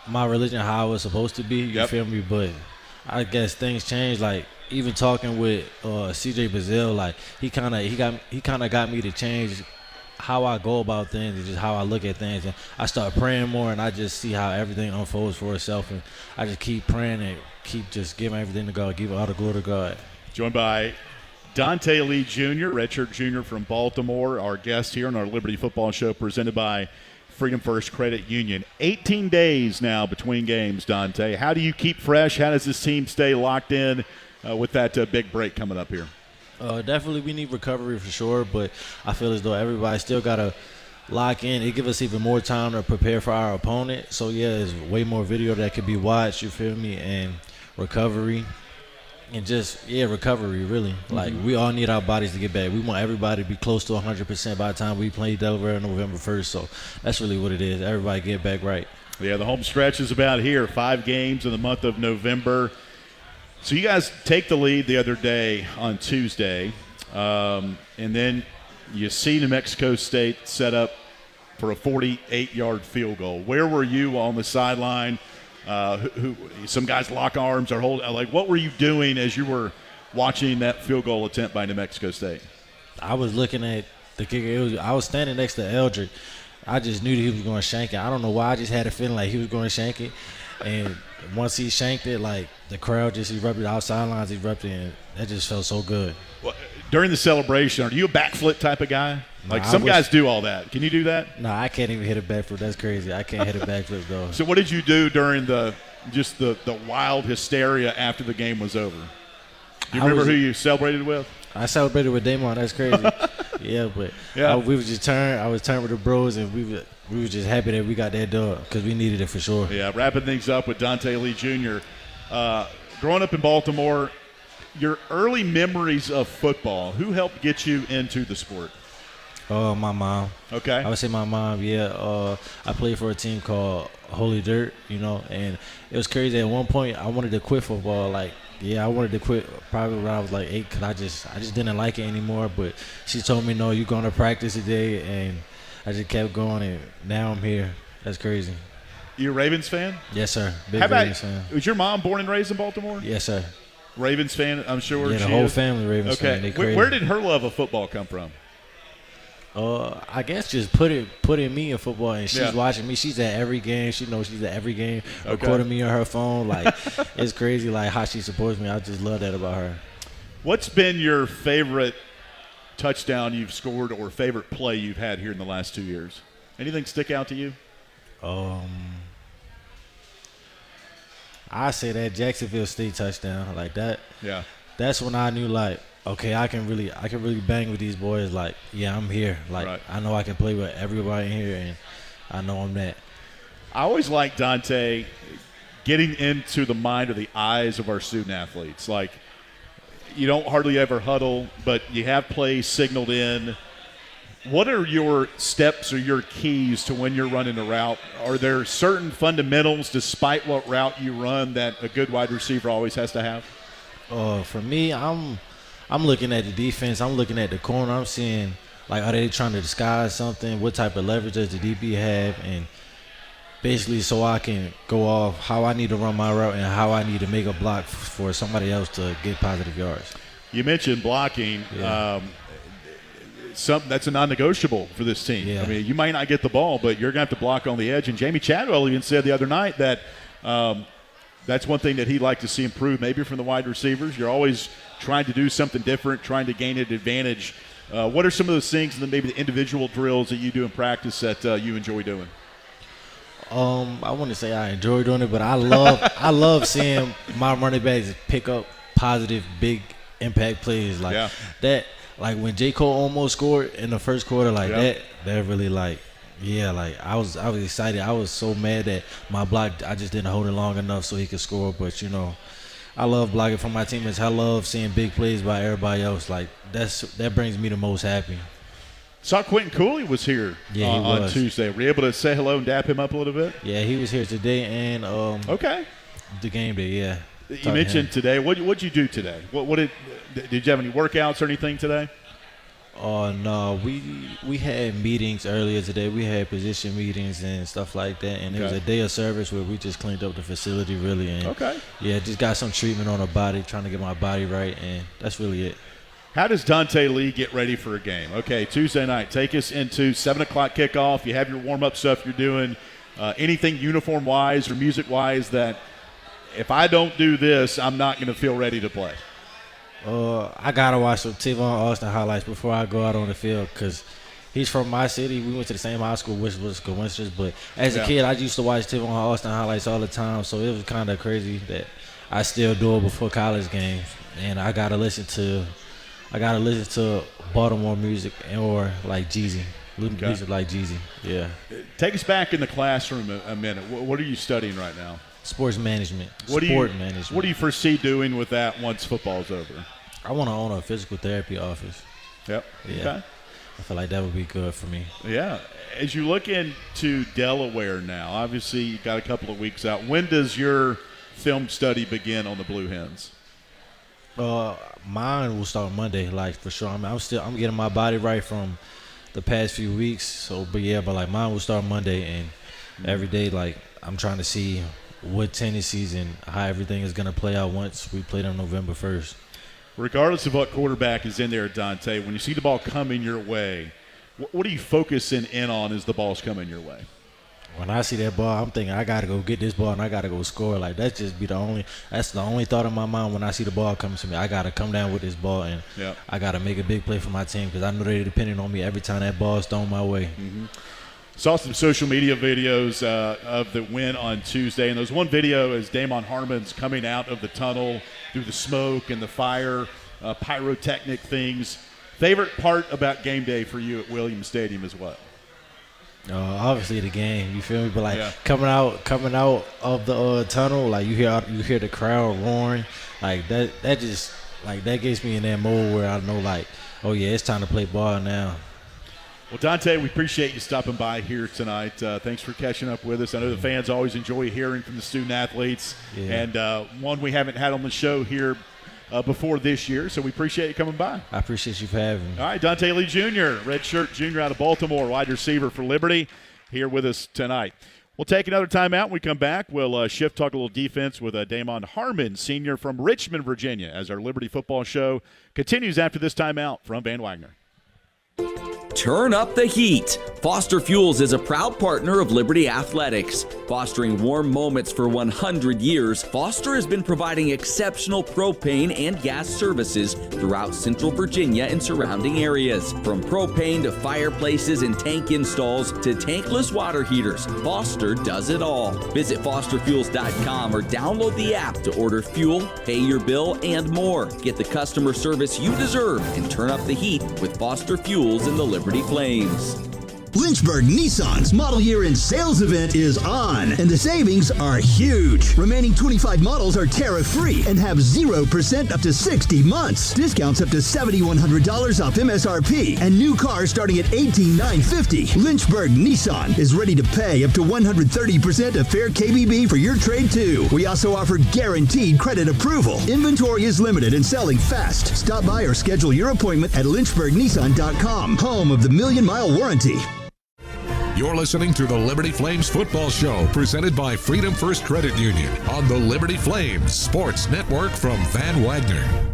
my religion how it was supposed to be, you feel me? But I guess things changed. Like, even talking with CJ Brazil, like, he kind of got me to change how I go about things and just how I look at things. And I start praying more, and I just see how everything unfolds for itself. And I just keep praying and keep just giving everything to God, give all the glory to God. Joined by Donte Lee Jr., redshirt junior from Baltimore, our guest here on our Liberty Football Show, presented by Freedom First Credit Union. 18 days now between games, Donte. How do you keep fresh? How does this team stay locked in with that big break coming up here? Definitely we need recovery for sure, but I feel as though everybody still got to lock in. It gives us even more time to prepare for our opponent. So, there's way more video that could be watched, you feel me, and recovery. And just, recovery, really. Like, we all need our bodies to get back. We want everybody to be close to 100% by the time we play Delaware on November 1st. So that's really what it is. Everybody get back right. Yeah, the home stretch is about here. 5 games in the month of November. So you guys take the lead the other day on Tuesday. And then you see New Mexico State set up for a 48-yard field goal. Where were you on the sideline? Some guys lock arms or hold. Like, what were you doing as you were watching that field goal attempt by New Mexico State? I was looking at the kicker. I was standing next to Eldrick. I just knew that he was going to shank it. I don't know why. I just had a feeling like he was going to shank it. And once he shanked it, like, the crowd just erupted, our sidelines erupted, and that just felt so good. Well, during the celebration, are you a backflip type of guy? Like some guys do all that. Can you do that? No, I can't even hit a backflip. That's crazy. I can't hit a backflip though. So what did you do during the wild hysteria after the game was over? Do you remember who you celebrated with? I celebrated with Damond. That's crazy. Yeah, but we was just turned. I was turned with the bros, and we were just happy that we got that dub because we needed it for sure. Yeah, wrapping things up with Donte Lee Jr. Growing up in Baltimore, your early memories of football, who helped get you into the sport? My mom. Okay. I would say my mom, yeah. I played for a team called Holy Dirt, and it was crazy. At one point, I wanted to quit football. I wanted to quit probably when I was 8 because I just didn't like it anymore. But she told me, no, you're going to practice today, and I just kept going, and now I'm here. That's crazy. You a Ravens fan? Yes, sir. Big How about, Ravens fan. Was your mom born and raised in Baltimore? Yes, sir. Ravens fan, I'm sure. Yeah, the whole family Ravens fan. They crazy. Where did her love of football come from? I guess just putting me in football, and she's watching me. She's at every game. She knows she's at every game. Recording me on her phone. It's crazy how she supports me. I just love that about her. What's been your favorite touchdown you've scored or favorite play you've had here in the last 2 years? Anything stick out to you? I say that Jacksonville State touchdown like that. Yeah. That's when I knew okay, I can really bang with these boys. I'm here. Right. I know I can play with everybody in here, and I know I'm that. I always like Donte getting into the mind or the eyes of our student athletes. You don't hardly ever huddle, but you have plays signaled in. What are your steps or your keys to when you're running a route? Are there certain fundamentals, despite what route you run, that a good wide receiver always has to have? For me, I'm looking at the defense. I'm looking at the corner. I'm seeing, are they trying to disguise something? What type of leverage does the DB have? And basically so I can go off how I need to run my route and how I need to make a block for somebody else to get positive yards. You mentioned blocking. Yeah. That's a non-negotiable for this team. Yeah. I mean, you might not get the ball, but you're going to have to block on the edge. And Jamie Chadwell even said the other night that that's one thing that he'd like to see improve maybe from the wide receivers. You're always trying to do something different, trying to gain an advantage. What are some of those things and then maybe the individual drills that you do in practice that you enjoy doing? I wouldn't say I enjoy doing it, but I love seeing my running backs pick up positive, big impact plays that. When J. Cole almost scored in the first quarter that really I was excited. I was so mad that my block, I just didn't hold it long enough so he could score. But, I love blocking for my teammates. I love seeing big plays by everybody else. That brings me the most happy. Saw Quentin Cooley was here on Tuesday. Were you able to say hello and dap him up a little bit? Yeah, he was here today and the game day, yeah. You mentioned today. What'd you do today? Did you have any workouts or anything today? No, we had meetings earlier today. We had position meetings and stuff like that, and it was a day of service where we just cleaned up the facility really. And just got some treatment on the body, trying to get my body right, and that's really it. How does Donte Lee get ready for a game? Okay, Tuesday night. Take us into 7 o'clock kickoff. You have your warm-up stuff you're doing. Anything uniform-wise or music-wise that if I don't do this, I'm not going to feel ready to play? I got to watch some Tavon Austin highlights before I go out on the field because he's from my city. We went to the same high school, which was coincidence. But as a kid, I used to watch Tavon Austin highlights all the time, so it was kind of crazy that I still do it before college games. And I got to listen to Baltimore music or like Jeezy. Music like Jeezy, yeah. Take us back in the classroom a minute. What are you studying right now? Sports management. What do you foresee doing with that once football's over? I want to own a physical therapy office. Yep. Yeah. Okay. I feel like that would be good for me. Yeah. As you look into Delaware now, obviously you've got a couple of weeks out. When does your film study begin on the Blue Hens? Mine will start Monday, for sure. I'm getting my body right from the past few weeks. But mine will start Monday, and every day, I'm trying to see what tendencies and how everything is going to play out once we play them November 1st. Regardless of what quarterback is in there, Donte, when you see the ball coming your way, what are you focusing in on as the ball's coming your way? when I see that ball, I'm thinking I gotta go get this ball and I gotta go score. Like that's the only thought in my mind when I see the ball coming to me. I gotta come down with this ball and I gotta make a big play for my team because I know they're depending on me every time that ball is thrown my way. Mm-hmm. Saw some social media videos of the win on Tuesday, and there's one video as Damond Harmon's coming out of the tunnel through the smoke and the fire, pyrotechnic things. Favorite part about game day for you at Williams Stadium is what? Obviously the game, you feel me? But like coming out of the tunnel, like you hear the crowd roaring, like that just like that gets me in that mode where I know like, oh yeah, it's time to play ball now. Well, Donte, we appreciate you stopping by here tonight. Thanks for catching up with us. I know the fans always enjoy hearing from the student athletes, and one we haven't had on the show here before this year, so we appreciate you coming by. I appreciate you for having me. All right, Donte Lee Jr., redshirt junior out of Baltimore, wide receiver for Liberty, here with us tonight. We'll take another timeout. When we come back, we'll shift, talk a little defense with Damond Harmon, senior from Richmond, Virginia, as our Liberty football show continues after this timeout from Van Wagner. Turn up the heat. Foster Fuels is a proud partner of Liberty Athletics. Fostering warm moments for 100 years, Foster has been providing exceptional propane and gas services throughout Central Virginia and surrounding areas. From propane to fireplaces and tank installs to tankless water heaters, Foster does it all. Visit fosterfuels.com or download the app to order fuel, pay your bill, and more. Get the customer service you deserve and turn up the heat with Foster Fuels in the Liberty Flames. Lynchburg Nissan's model year in sales event is on, and the savings are huge. Remaining 25 models are tariff-free and have 0% up to 60 months. Discounts up to $7,100 off MSRP, and new cars starting at $18,950. Lynchburg Nissan is ready to pay up to 130% of fair KBB for your trade, too. We also offer guaranteed credit approval. Inventory is limited and selling fast. Stop by or schedule your appointment at lynchburgnissan.com, home of the million-mile warranty. You're listening to the Liberty Flames Football Show, presented by Freedom First Credit Union on the Liberty Flames Sports Network from Van Wagner.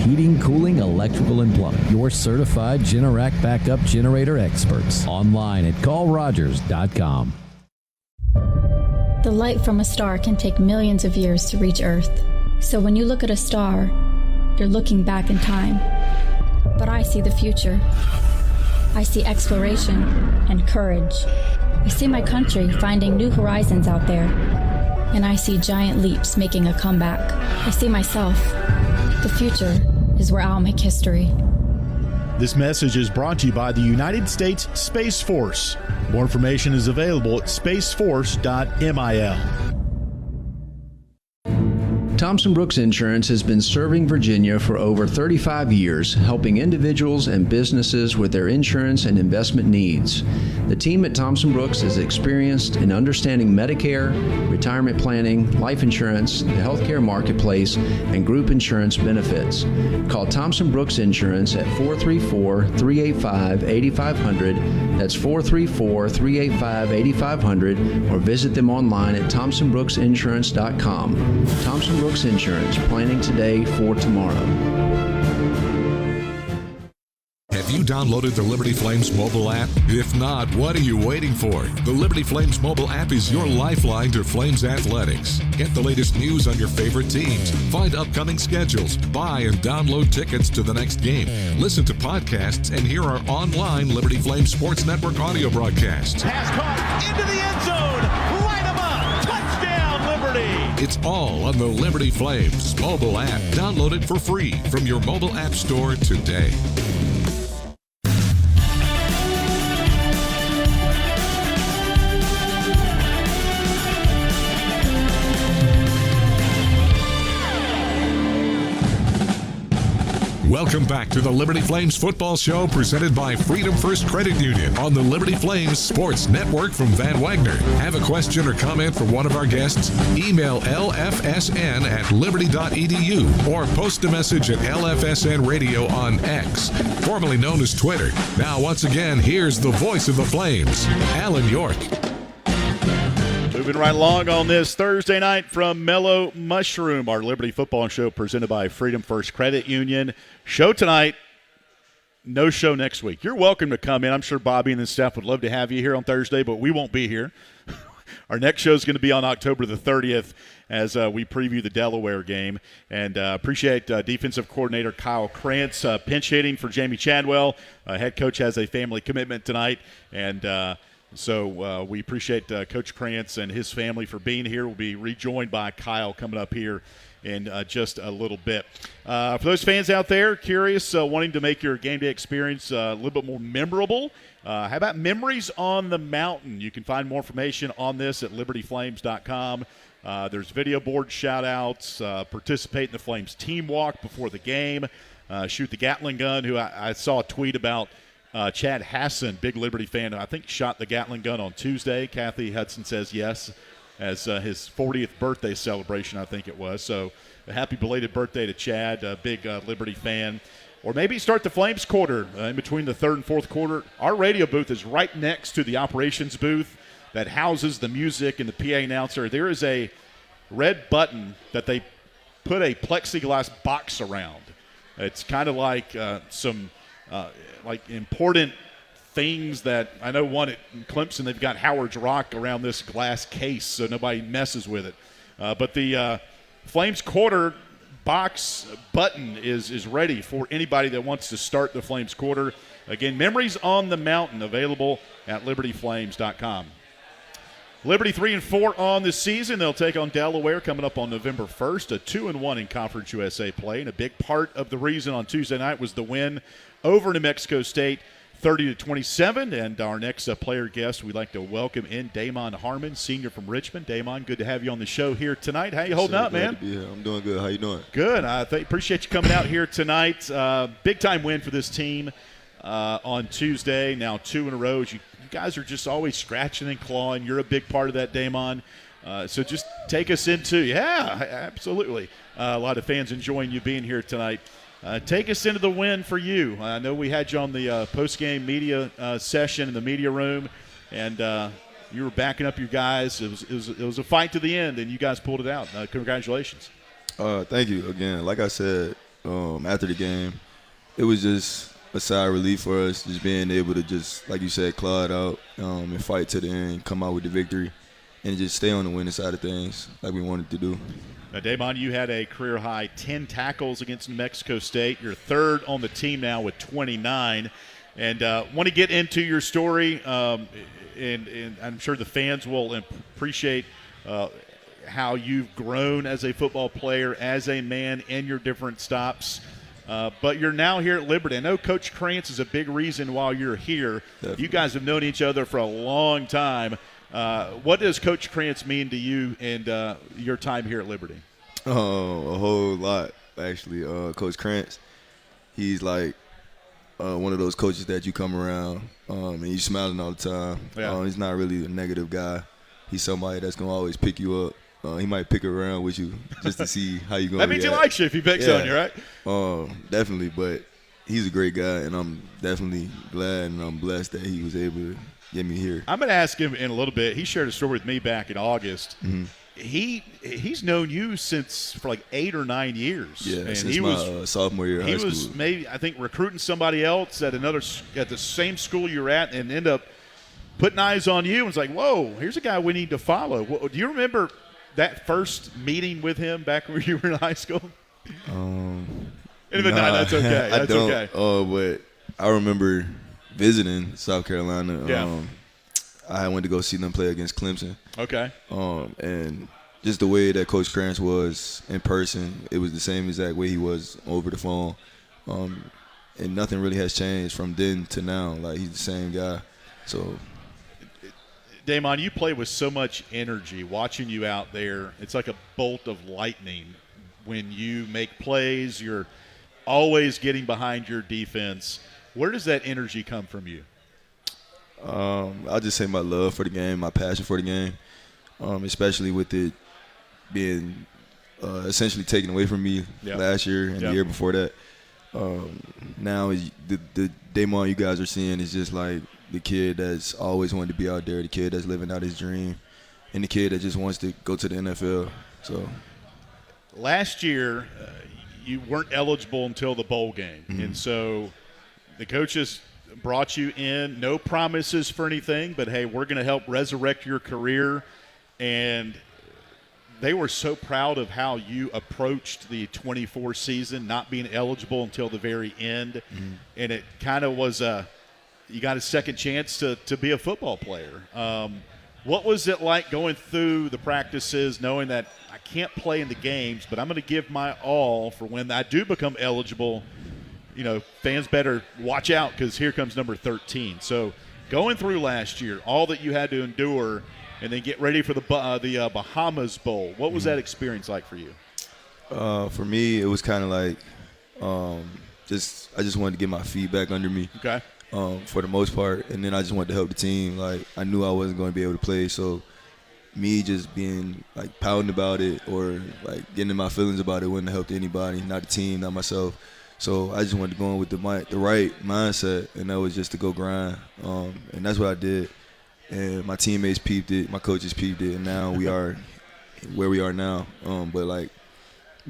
Heating, cooling, electrical, and plumbing. Your certified Generac backup generator experts. Online at callrogers.com. The light from a star can take millions of years to reach Earth. So when you look at a star, you're looking back in time. But I see the future. I see exploration and courage. I see my country finding new horizons out there. And I see giant leaps making a comeback. I see myself. The future is where I'll make history. This message is brought to you by the United States Space Force. More information is available at spaceforce.mil. Thompson Brooks Insurance has been serving Virginia for over 35 years, helping individuals and businesses with their insurance and investment needs. The team at Thompson Brooks is experienced in understanding Medicare, retirement planning, life insurance, the healthcare marketplace, and group insurance benefits. Call Thompson Brooks Insurance at 434-385-8500. That's 434-385-8500, or visit them online at thompsonbrooksinsurance.com. Thompson Brooks Insurance, planning today for tomorrow. Have you downloaded the Liberty Flames mobile app? If not, what are you waiting for? The Liberty Flames mobile app is your lifeline to Flames athletics. Get the latest news on your favorite teams, find upcoming schedules, buy and download tickets to the next game, listen to podcasts, and hear our online Liberty Flames Sports Network audio broadcasts. Pass caught into the end zone. Light 'em up. Touchdown, Liberty. It's all on the Liberty Flames mobile app. Download it for free from your mobile app store today. Welcome back to the Liberty Flames Football Show presented by Freedom First Credit Union on the Liberty Flames Sports Network from Van Wagner. Have a question or comment for one of our guests? Email lfsn@liberty.edu or post a message at LFSN Radio on X, formerly known as Twitter. Now, once again, here's the voice of the Flames, Alan York. Moving right along on this Thursday night from Mellow Mushroom, our Liberty Football Show presented by Freedom First Credit Union. Show tonight, no show next week. You're welcome to come in. I'm sure Bobby and the staff would love to have you here on Thursday, but we won't be here. Our next show is going to be on October the 30th as we preview the Delaware game. And appreciate defensive coordinator Kyle Krantz pinch hitting for Jamie Chadwell. Head coach has a family commitment tonight, and so we appreciate Coach Krantz and his family for being here. We'll be rejoined by Kyle coming up here in just a little bit. For those fans out there curious, wanting to make your game day experience a little bit more memorable, how about Memories on the Mountain? You can find more information on this at libertyflames.com. There's video board shout-outs, participate in the Flames team walk before the game, shoot the Gatling gun, who I saw a tweet about Chad Hassan, big Liberty fan, I think shot the Gatling gun on Tuesday. Kathy Hudson says yes, as his 40th birthday celebration, I think it was. So a happy belated birthday to Chad, a big Liberty fan. Or maybe start the Flames quarter in between the third and fourth quarter. Our radio booth is right next to the operations booth that houses the music and the PA announcer. There is a red button that they put a plexiglass box around. It's kind of like some like important things that I know one at Clemson, they've got Howard's Rock around this glass case so nobody messes with it. But the Flames quarter box button is ready for anybody that wants to start the Flames quarter. Again, Memories on the Mountain available at libertyflames.com. Liberty 3-4 on the season. They'll take on Delaware coming up on November 1st, a 2-1 in Conference USA play. And a big part of the reason on Tuesday night was the win over New Mexico State, 30-27. And our next player guest, we'd like to welcome in Damond Harmon, senior from Richmond. Damond, good to have you on the show here tonight. How you holding up, man? Glad to be here. I'm doing good. How you doing? Good. I appreciate you coming out here tonight. Big-time win for this team on Tuesday. Now 2 in a row. You guys are just always scratching and clawing. You're a big part of that, Damond. So just take us into, absolutely. A lot of fans enjoying you being here tonight. Take us into the win for you. I know we had you on the post-game media session in the media room, and you were backing up your guys. It was a fight to the end, and you guys pulled it out. Congratulations. Thank you again. Like I said, after the game, it was just a sigh of relief for us, just being able to just, like you said, claw it out and fight to the end, come out with the victory, and just stay on the winning side of things like we wanted to do. Now, Damond, you had a career-high 10 tackles against New Mexico State. You're third on the team now with 29. And want to get into your story, and I'm sure the fans will appreciate how you've grown as a football player, as a man in your different stops. But you're now here at Liberty. I know Coach Krantz is a big reason why you're here. Definitely. You guys have known each other for a long time. What does Coach Krantz mean to you and your time here at Liberty? A whole lot, actually. Coach Krantz, he's like one of those coaches that you come around and you smiling all the time. Yeah. He's not really a negative guy. He's somebody that's going to always pick you up. He might pick around with you just to see how you're going to That means he likes you if he picks on you, right? Definitely, but he's a great guy, and I'm definitely glad and I'm blessed that he was able to get me here. I'm going to ask him in a little bit. He shared a story with me back in August. Mm-hmm. He's known you for like 8 or 9 years. Yeah, and since my sophomore year of high school. He was maybe, I think, recruiting somebody else at the same school you're at, and end up putting eyes on you and was like, whoa, here's a guy we need to follow. Do you remember that first meeting with him back when you were in high school? That's okay. I don't. Okay. But I remember visiting South Carolina. Yeah. I went to go see them play against Clemson. Okay. And just the way that Coach Krantz was in person, it was the same exact way he was over the phone. And nothing really has changed from then to now. Like, he's the same guy. So, Damond, you play with so much energy. Watching you out there, it's like a bolt of lightning when you make plays. You're always getting behind your defense. Where does that energy come from you? I'll just say my love for the game, my passion for the game, especially with it being essentially taken away from me last year and the year before that. Now the Damond you guys are seeing is just like the kid that's always wanted to be out there, the kid that's living out his dream, and the kid that just wants to go to the NFL. So last year, you weren't eligible until the bowl game, and so the coaches brought you in. No promises for anything, but hey, we're going to help resurrect your career. And they were so proud of how you approached the 24 season, not being eligible until the very end. And it kind of was you got a second chance to be a football player. What was it like going through the practices, knowing that I can't play in the games, but I'm going to give my all for when I do become eligible? You know, fans better watch out because here comes number 13. So going through last year, all that you had to endure, and then get ready for the Bahamas Bowl. What was that experience like for you? For me, it was kind of like I just wanted to get my feet back under me. Okay. For the most part, and then I just wanted to help the team. Like, I knew I wasn't going to be able to play, so me just being like pouting about it or like getting in my feelings about it wouldn't have helped anybody, not the team, not myself. So I just wanted to go in with the right mindset, and that was just to go grind. And that's what I did. And my teammates peeped it, my coaches peeped it, and now we are where we are now. But like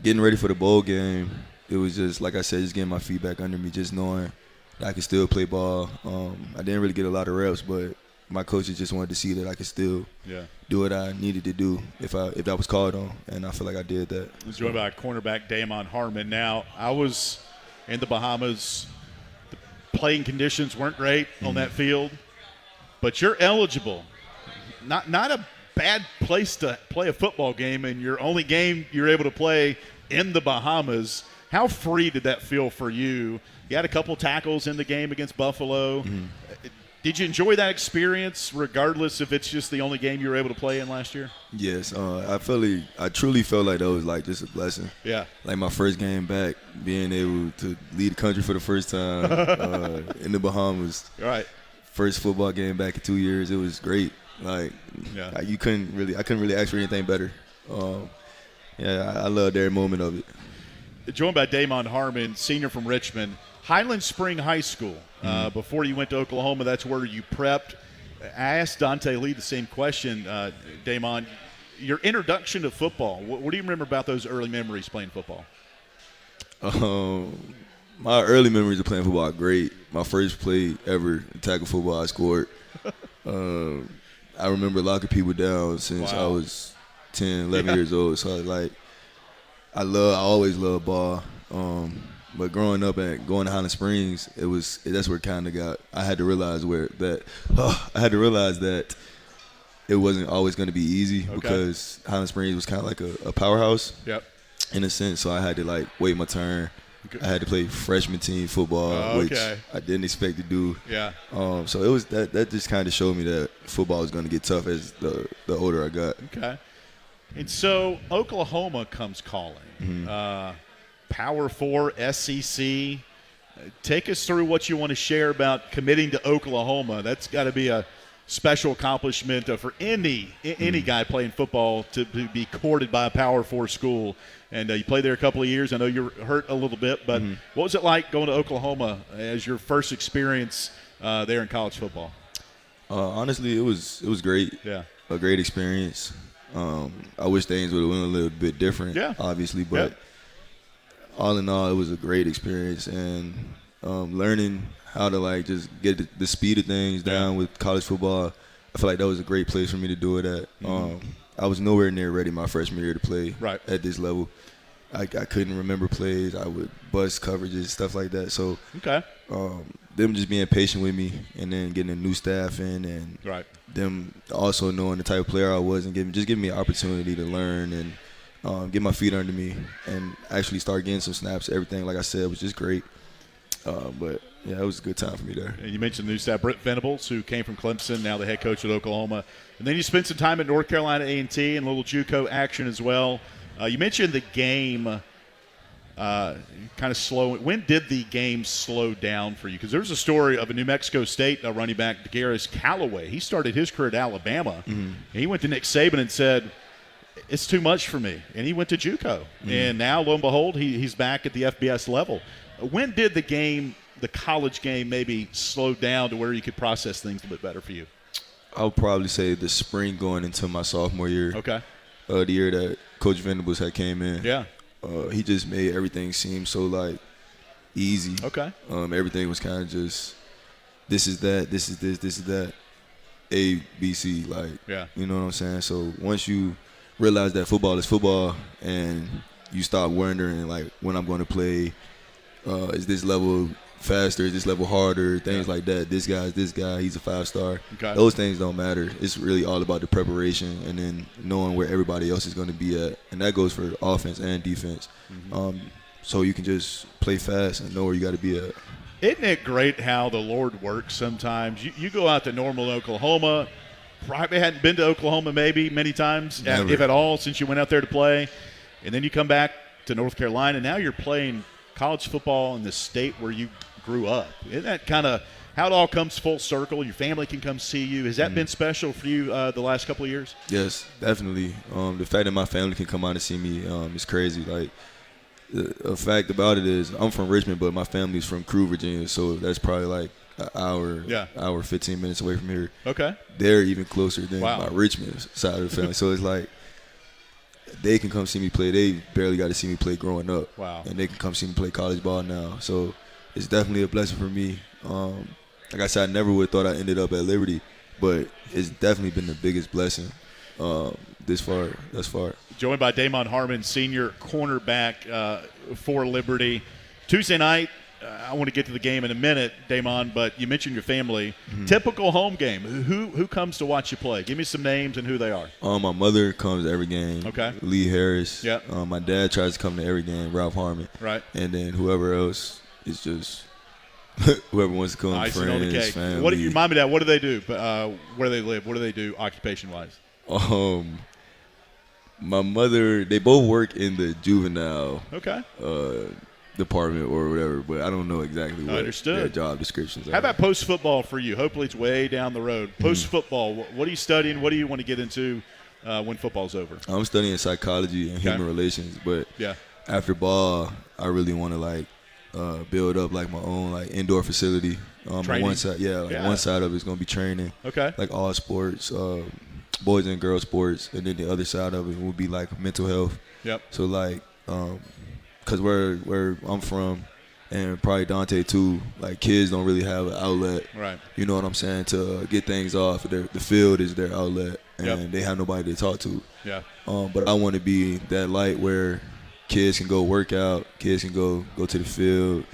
getting ready for the bowl game, it was just, like I said, just getting my feet back under me, just knowing that I could still play ball. I didn't really get a lot of reps, but my coaches just wanted to see that I could still do what I needed to do if that was called on, and I feel like I did that. I was joined by cornerback Damond Harmon. Now, I was in the Bahamas. The playing conditions weren't great on that field, but you're eligible. Not a bad place to play a football game, and your only game you're able to play in the Bahamas. How free did that feel for you? You had a couple tackles in the game against Buffalo. Did you enjoy that experience, regardless if it's just the only game you were able to play in last year? Yes, I truly felt like that was like just a blessing. Yeah, like my first game back, being able to lead the country for the first time in the Bahamas. Right. First football game back in 2 years. It was great. Like, I couldn't really ask for anything better. I loved every moment of it. Joined by Damond Harmon, senior from Richmond. Highland Spring High School. Before you went to Oklahoma, that's where you prepped. I asked Donte Lee the same question, Damond. Your introduction to football, what do you remember about those early memories playing football? My early memories of playing football are great. My first play ever in tackle football, I scored. I remember locking people down since I was 10, 11 years old. So I always loved ball. But growing up and going to Highland Springs, that's where it kind of got. I had to realize that it wasn't always going to be easy because Highland Springs was kind of like a powerhouse. Yep. In a sense, so I had to like wait my turn. I had to play freshman team football, which I didn't expect to do. Yeah. So it was that just kind of showed me that football was going to get tough as the older I got. Okay. And so Oklahoma comes calling. Power 4, SEC. Take us through what you want to share about committing to Oklahoma. That's got to be a special accomplishment for any guy playing football to be courted by a Power 4 school. And you played there a couple of years. I know you're hurt a little bit, but what was it like going to Oklahoma as your first experience there in college football? Honestly, it was great. Yeah. A great experience. I wish things would have went a little bit different, obviously, but all in all, it was a great experience, and learning how to just get the speed of things down with college football. I feel like that was a great place for me to do it at. I was nowhere near ready my freshman year to play at this level. I couldn't remember plays. I would bust coverages, stuff like that. So them just being patient with me, and then getting a new staff in, and them also knowing the type of player I was, and giving me an opportunity to learn and get my feet under me and actually start getting some snaps. Everything, like I said, was just great. But yeah, it was a good time for me there. And you mentioned the new staff, Brent Venables, who came from Clemson, now the head coach at Oklahoma. And then you spent some time at North Carolina A&T and a little JUCO action as well. You mentioned the game. kind of slow. When did the game slow down for you? Because there's a story of a New Mexico State running back, DeGaris Calloway. He started his career at Alabama. And he went to Nick Saban and said, it's too much for me. And he went to JUCO. And now, lo and behold, he's back at the FBS level. When did the college game maybe slow down to where you could process things a bit better for you? I would probably say the spring going into my sophomore year. Okay. The year that Coach Venables had came in. Yeah. He just made everything seem so, like, easy. Okay. Everything was kind of just, this is that, this is this, this is that, A, B, C, like, you know what I'm saying? So once you realize that football is football and you stop wondering, like, when I'm going to play, is this level faster, is this level harder, things like that. This guy's this guy, he's a 5-star. Okay. Those things don't matter. It's really all about the preparation and then knowing where everybody else is going to be at. And that goes for offense and defense. So you can just play fast and know where you got to be at. Isn't it great how the Lord works sometimes? You go out to Normal, Oklahoma. Probably hadn't been to Oklahoma many times, if at all, since you went out there to play. And then you come back to North Carolina. Now you're playing college football in the state where you grew up. Isn't that kind of how it all comes full circle? Your family can come see you. Has that been special for you the last couple of years? Yes, definitely. The fact that my family can come out and see me is crazy. Like, the fact about it is I'm from Richmond, but my family's from Crewe, Virginia, so that's probably like an hour, 15 minutes away from here. Okay. They're even closer than my Richmond side of the family. So it's like they can come see me play. They barely got to see me play growing up. Wow. And they can come see me play college ball now. So it's definitely a blessing for me. Like I said, I never would have thought I ended up at Liberty, but it's definitely been the biggest blessing thus far. Joined by Damond Harmon, senior cornerback for Liberty. Tuesday night, I want to get to the game in a minute, Damond, but you mentioned your family. Typical home game. Who comes to watch you play? Give me some names and who they are. My mother comes to every game. Okay. Lee Harris. Yep. My dad tries to come to every game, Ralph Harmon. Right. And then whoever else is just whoever wants to come, friends, family. What do you remind me of that? What do they do? Where do they live? What do they do occupation-wise? My mother, they both work in the juvenile department or whatever, but I don't know exactly what their job descriptions are. How about post-football for you? Hopefully it's way down the road. Post-football, what are you studying? What do you want to get into when football's over? I'm studying psychology and human relations, but after ball, I really want to build up like my own like indoor facility. On one side, one side of it's gonna be training. Okay. Like all sports, boys and girls sports, and then the other side of it will be like mental health. Yep. So like, cause where I'm from, and probably Donte too, like kids don't really have an outlet. Right. You know what I'm saying? To get things off, the field is their outlet, and they have nobody to talk to. Yeah. But I want to be that light where kids can go work out, kids can go to the field,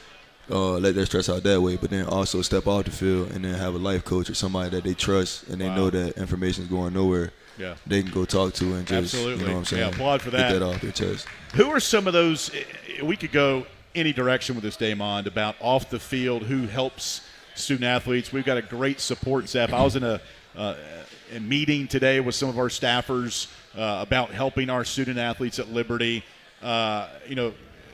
let their stress out that way, but then also step off the field and then have a life coach or somebody that they trust and they know that information is going nowhere. Yeah. They can go talk to and just, you know what I'm saying? Yeah, applaud for that. Get that off their chest. Who are some of those, we could go any direction with this, Damond, about off the field, who helps student athletes. We've got a great support staff. I was in a meeting today with some of our staffers about helping our student athletes at Liberty.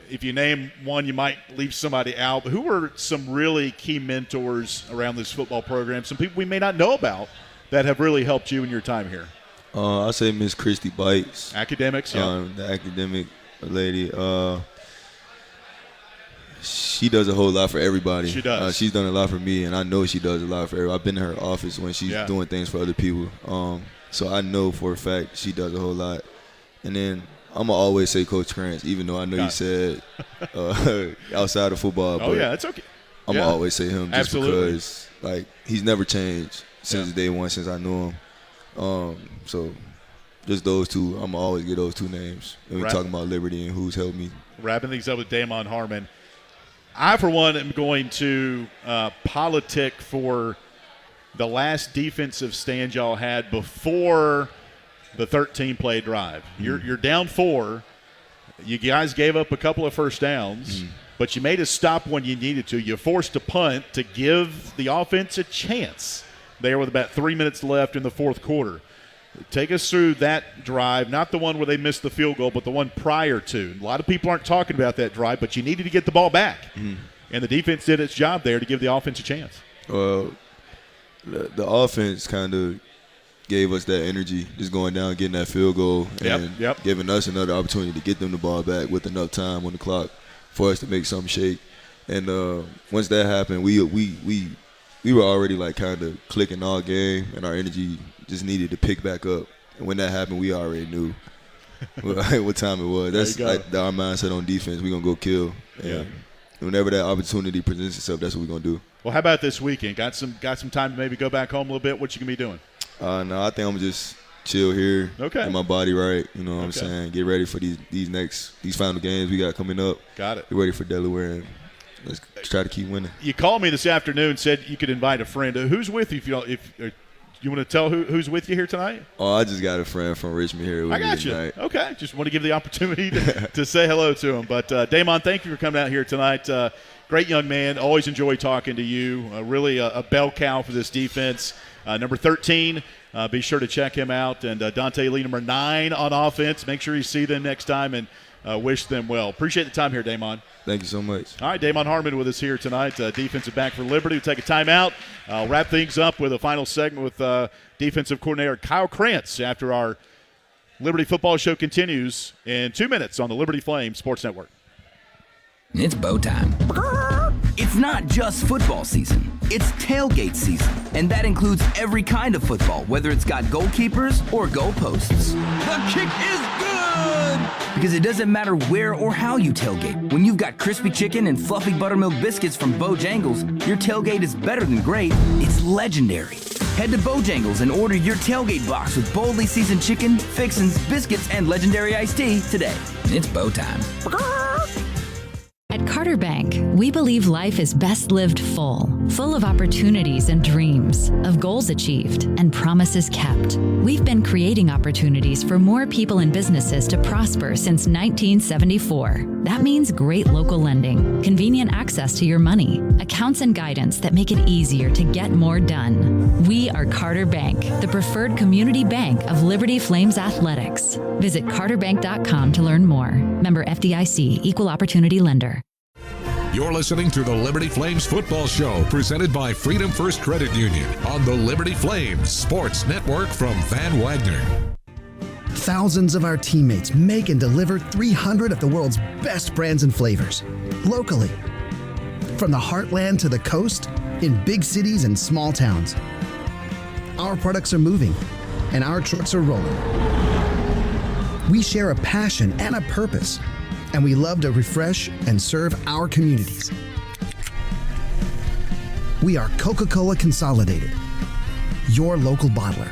If you name one, you might leave somebody out. But who are some really key mentors around this football program? Some people we may not know about that have really helped you in your time here. I'll say Miss Christy Bites. Academics, yeah. The academic lady. She does a whole lot for everybody. She does. She's done a lot for me, and I know she does a lot for everybody. I've been in her office when she's doing things for other people. So I know for a fact she does a whole lot. And then I'm going to always say Coach Krantz, even though I know you said outside of football. Oh, yeah, that's okay. I'm going to always say him just because, like, he's never changed since day one, since I knew him. So just those two, I'm going to always get those two names when we're talking about Liberty and who's helped me. Wrapping things up with Damond Harmon. I, for one, am going to politic for the last defensive stand y'all had before the 13-play drive. You're down 4. You guys gave up a couple of first downs, but you made a stop when you needed to. You forced a punt to give the offense a chance there with about 3 minutes left in the fourth quarter. Take us through that drive, not the one where they missed the field goal, but the one prior to. A lot of people aren't talking about that drive, but you needed to get the ball back. Mm-hmm. And the defense did its job there to give the offense a chance. Well, the offense kind of gave us that energy, just going down, getting that field goal, and giving us another opportunity to get them the ball back with enough time on the clock for us to make something shake. And once that happened, we were already like kind of clicking all game, and our energy just needed to pick back up. And when that happened, we already knew what time it was. That's like our mindset on defense. We're gonna go kill. And whenever that opportunity presents itself, that's what we're gonna do. Well, how about this weekend? Got some time to maybe go back home a little bit. What you gonna be doing? No, I think I'm gonna just chill here. Okay. Get my body right. You know what I'm saying? Get ready for these final games we got coming up. Got it. Get ready for Delaware, and let's try to keep winning. You called me this afternoon, said you could invite a friend. Who's with you? If you want to tell who's with you here tonight? Oh, I just got a friend from Richmond here with I got me you. tonight. Okay. Just want to give the opportunity to say hello to him. But, Damond, thank you for coming out here tonight. Great young man. Always enjoy talking to you. Really a bell cow for this defense. Number 13, be sure to check him out. And Donte Lee, number 9 on offense. Make sure you see them next time and wish them well. Appreciate the time here, Damond. Thank you so much. All right, Damond Harmon with us here tonight, defensive back for Liberty. We'll take a timeout. I'll wrap things up with a final segment with defensive coordinator Kyle Krantz after our Liberty football show continues in 2 minutes on the Liberty Flames Sports Network. It's bow time. It's not just football season. It's tailgate season, and that includes every kind of football, whether it's got goalkeepers or goalposts. The kick is good! Because it doesn't matter where or how you tailgate. When you've got crispy chicken and fluffy buttermilk biscuits from Bojangles, your tailgate is better than great. It's legendary. Head to Bojangles and order your tailgate box with boldly seasoned chicken, fixins, biscuits, and legendary iced tea today. It's bow time. At Carter Bank, we believe life is best lived full of opportunities and dreams, of goals achieved and promises kept. We've been creating opportunities for more people and businesses to prosper since 1974. That means great local lending, convenient access to your money, accounts and guidance that make it easier to get more done. We are Carter Bank, the preferred community bank of Liberty Flames Athletics. Visit carterbank.com to learn more. Member FDIC, Equal Opportunity Lender. You're listening to the Liberty Flames Football Show, presented by Freedom First Credit Union on the Liberty Flames Sports Network from Van Wagner. Thousands of our teammates make and deliver 300 of the world's best brands and flavors, locally. From the heartland to the coast, in big cities and small towns. Our products are moving, and our trucks are rolling. We share a passion and a purpose, and we love to refresh and serve our communities. We are Coca-Cola Consolidated, your local bottler.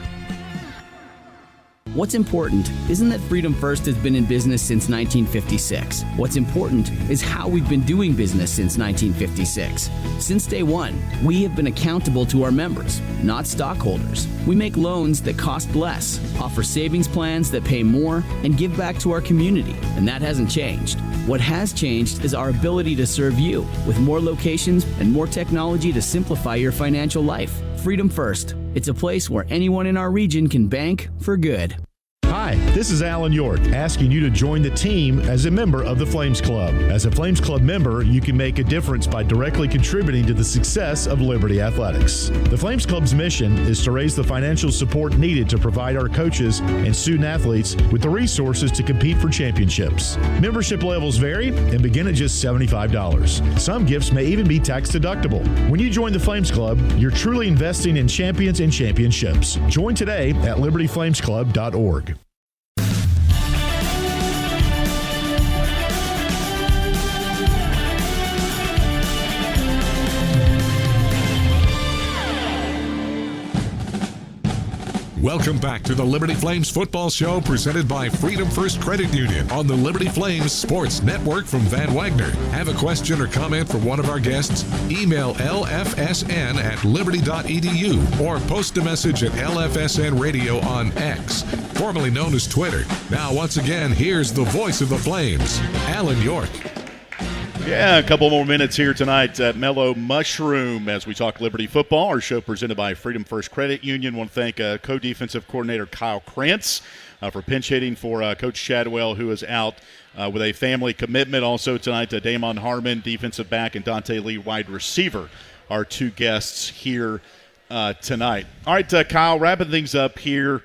What's important isn't that Freedom First has been in business since 1956. What's important is how we've been doing business since 1956. Since day one, we have been accountable to our members, not stockholders. We make loans that cost less, offer savings plans that pay more, and give back to our community, and that hasn't changed. What has changed is our ability to serve you with more locations and more technology to simplify your financial life. Freedom First. It's a place where anyone in our region can bank for good. Hi, this is Alan York, asking you to join the team as a member of the Flames Club. As a Flames Club member, you can make a difference by directly contributing to the success of Liberty Athletics. The Flames Club's mission is to raise the financial support needed to provide our coaches and student athletes with the resources to compete for championships. Membership levels vary and begin at just $75. Some gifts may even be tax deductible. When you join the Flames Club, you're truly investing in champions and championships. Join today at libertyflamesclub.org. Welcome back to the Liberty Flames Football Show, presented by Freedom First Credit Union on the Liberty Flames Sports Network from Van Wagner. Have a question or comment for one of our guests? Email lfsn@liberty.edu or post a message at LFSN Radio on X, formerly known as Twitter. Now, once again, here's the voice of the Flames, Alan York. Yeah, a couple more minutes here tonight at Mellow Mushroom as we talk Liberty football. Our show presented by Freedom First Credit Union. I want to thank co-defensive coordinator Kyle Krantz for pinch hitting for Coach Chadwell, who is out with a family commitment. Also tonight, Damond Harmon, defensive back, and Donte Lee, wide receiver, are two guests here tonight. All right, Kyle, wrapping things up here.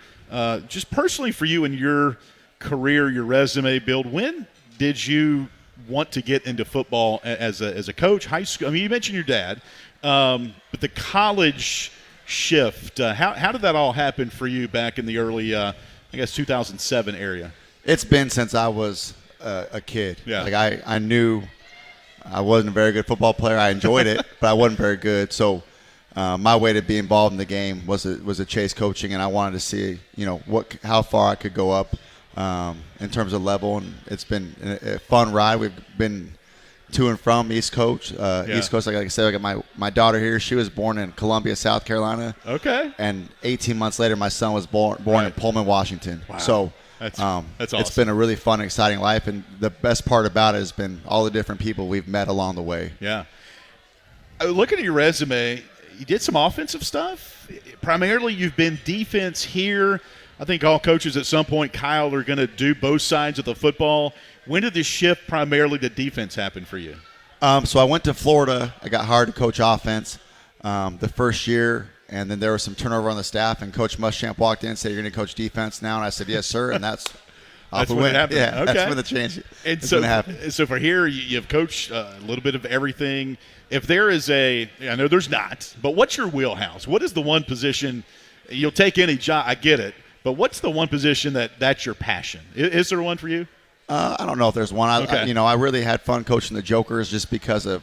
Just personally for you and your career, your resume build, when did you want to get into football as a coach, high school? I mean, you mentioned your dad, but the college shift, how did that all happen for you back in the early, 2007 area? It's been since I was a kid. Yeah. Like I knew I wasn't a very good football player. I enjoyed it, but I wasn't very good. So my way to be involved in the game was a chase coaching, and I wanted to see, how far I could go up in terms of level, and it's been a fun ride. We've been to and from East Coast. East Coast, like I said, I got my daughter here. She was born in Columbia, South Carolina. Okay. And 18 months later, my son was born in Pullman, Washington. Wow. So that's awesome. It's been a really fun, exciting life, and the best part about it has been all the different people we've met along the way. Yeah. Looking at your resume, you did some offensive stuff. Primarily, you've been defense here. I think all coaches at some point, Kyle, are going to do both sides of the football. When did this shift primarily to defense happen for you? So I went to Florida. I got hired to coach offense the first year, and then there was some turnover on the staff, and Coach Muschamp walked in and said, "You're going to coach defense now?" And I said, "Yes, sir." And that's when it happened. Yeah, okay. That's when the change is going to happen. So for here, you've coached a little bit of everything. If there is I know there's not, but what's your wheelhouse? What is the one position you'll take any job? I get it. But what's the one position that's your passion? Is there one for you? I don't know if there's one. I really had fun coaching the Jokers just because of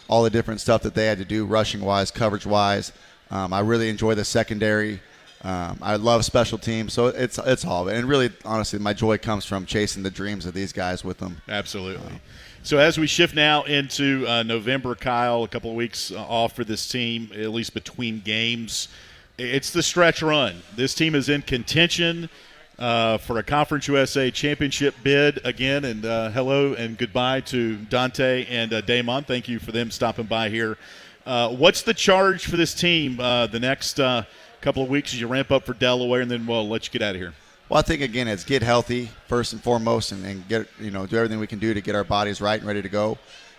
all the different stuff that they had to do, rushing-wise, coverage-wise. I really enjoy the secondary. I love special teams. So it's all of it. And really, honestly, my joy comes from chasing the dreams of these guys with them. Absolutely. So as we shift now into November, Kyle, a couple of weeks off for this team, at least between games, it's the stretch run. This team is in contention for a Conference USA championship bid again. And hello and goodbye to Donte and Damond. Thank you for them stopping by here. What's the charge for this team the next couple of weeks as you ramp up for Delaware, and then we'll let you get out of here? Well, I think, again, it's get healthy first and foremost and get, do everything we can do to get our bodies right and ready to go.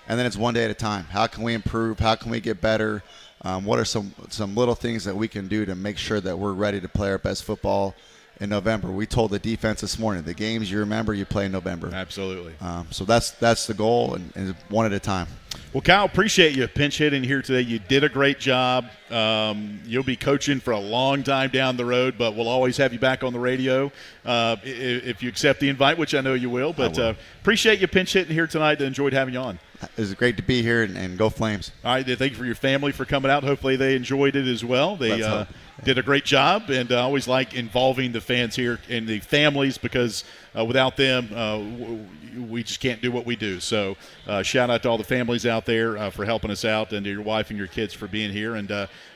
And then it's one day at a time. How can we improve? How can we get better? What are some little things that we can do to make sure that we're ready to play our best football in November? We told the defense this morning, the games you remember, you play in November. Absolutely. So that's the goal, and one at a time. Well, Kyle, appreciate you pinch hitting here today. You did a great job. You'll be coaching for a long time down the road, but we'll always have you back on the radio if you accept the invite, which I know you will. But appreciate you pinch hitting here tonight. Enjoyed having you on. It was great to be here, and go Flames. All right, thank you for your family for coming out. Hopefully they enjoyed it as well. They did a great job, and I always like involving the fans here and the families because without them, we just can't do what we do. So shout out to all the families out there for helping us out, and to your wife and your kids for being here. And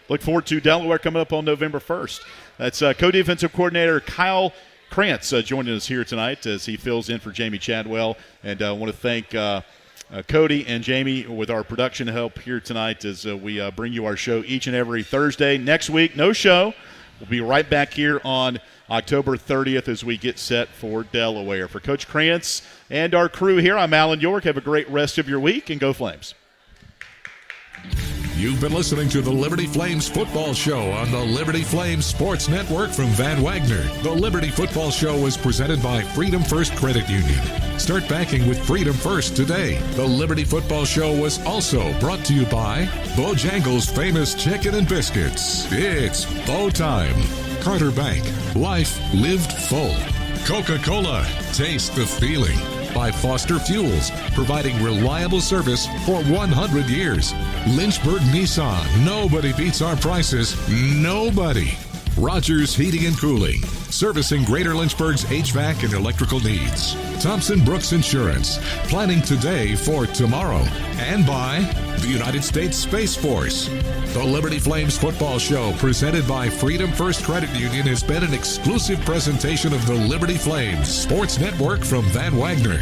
look forward to Delaware coming up on November 1st. That's co-defensive coordinator Kyle Krantz joining us here tonight as he fills in for Jamie Chadwell. And I want to thank Cody and Jamie with our production help here tonight as we bring you our show each and every Thursday. Next week, no show. We'll be right back here on October 30th as we get set for Delaware. For Coach Krantz and our crew here, I'm Alan York. Have a great rest of your week, and go Flames. You've been listening to the Liberty Flames Football Show on the Liberty Flames Sports Network from Van Wagner. The Liberty Football Show is presented by Freedom First Credit Union. Start banking with Freedom First today. The Liberty Football Show was also brought to you by Bojangles' famous chicken and biscuits. It's Bo time. Carter Bank. Life lived full. Coca-Cola. Taste the feeling. By Foster Fuels, providing reliable service for 100 years. Lynchburg Nissan, nobody beats our prices, nobody. Rogers Heating and Cooling, servicing Greater Lynchburg's HVAC and electrical needs. Thompson Brooks Insurance, planning today for tomorrow. And by the United States Space Force. The Liberty Flames Football Show, presented by Freedom First Credit Union, has been an exclusive presentation of the Liberty Flames Sports Network from Van Wagner.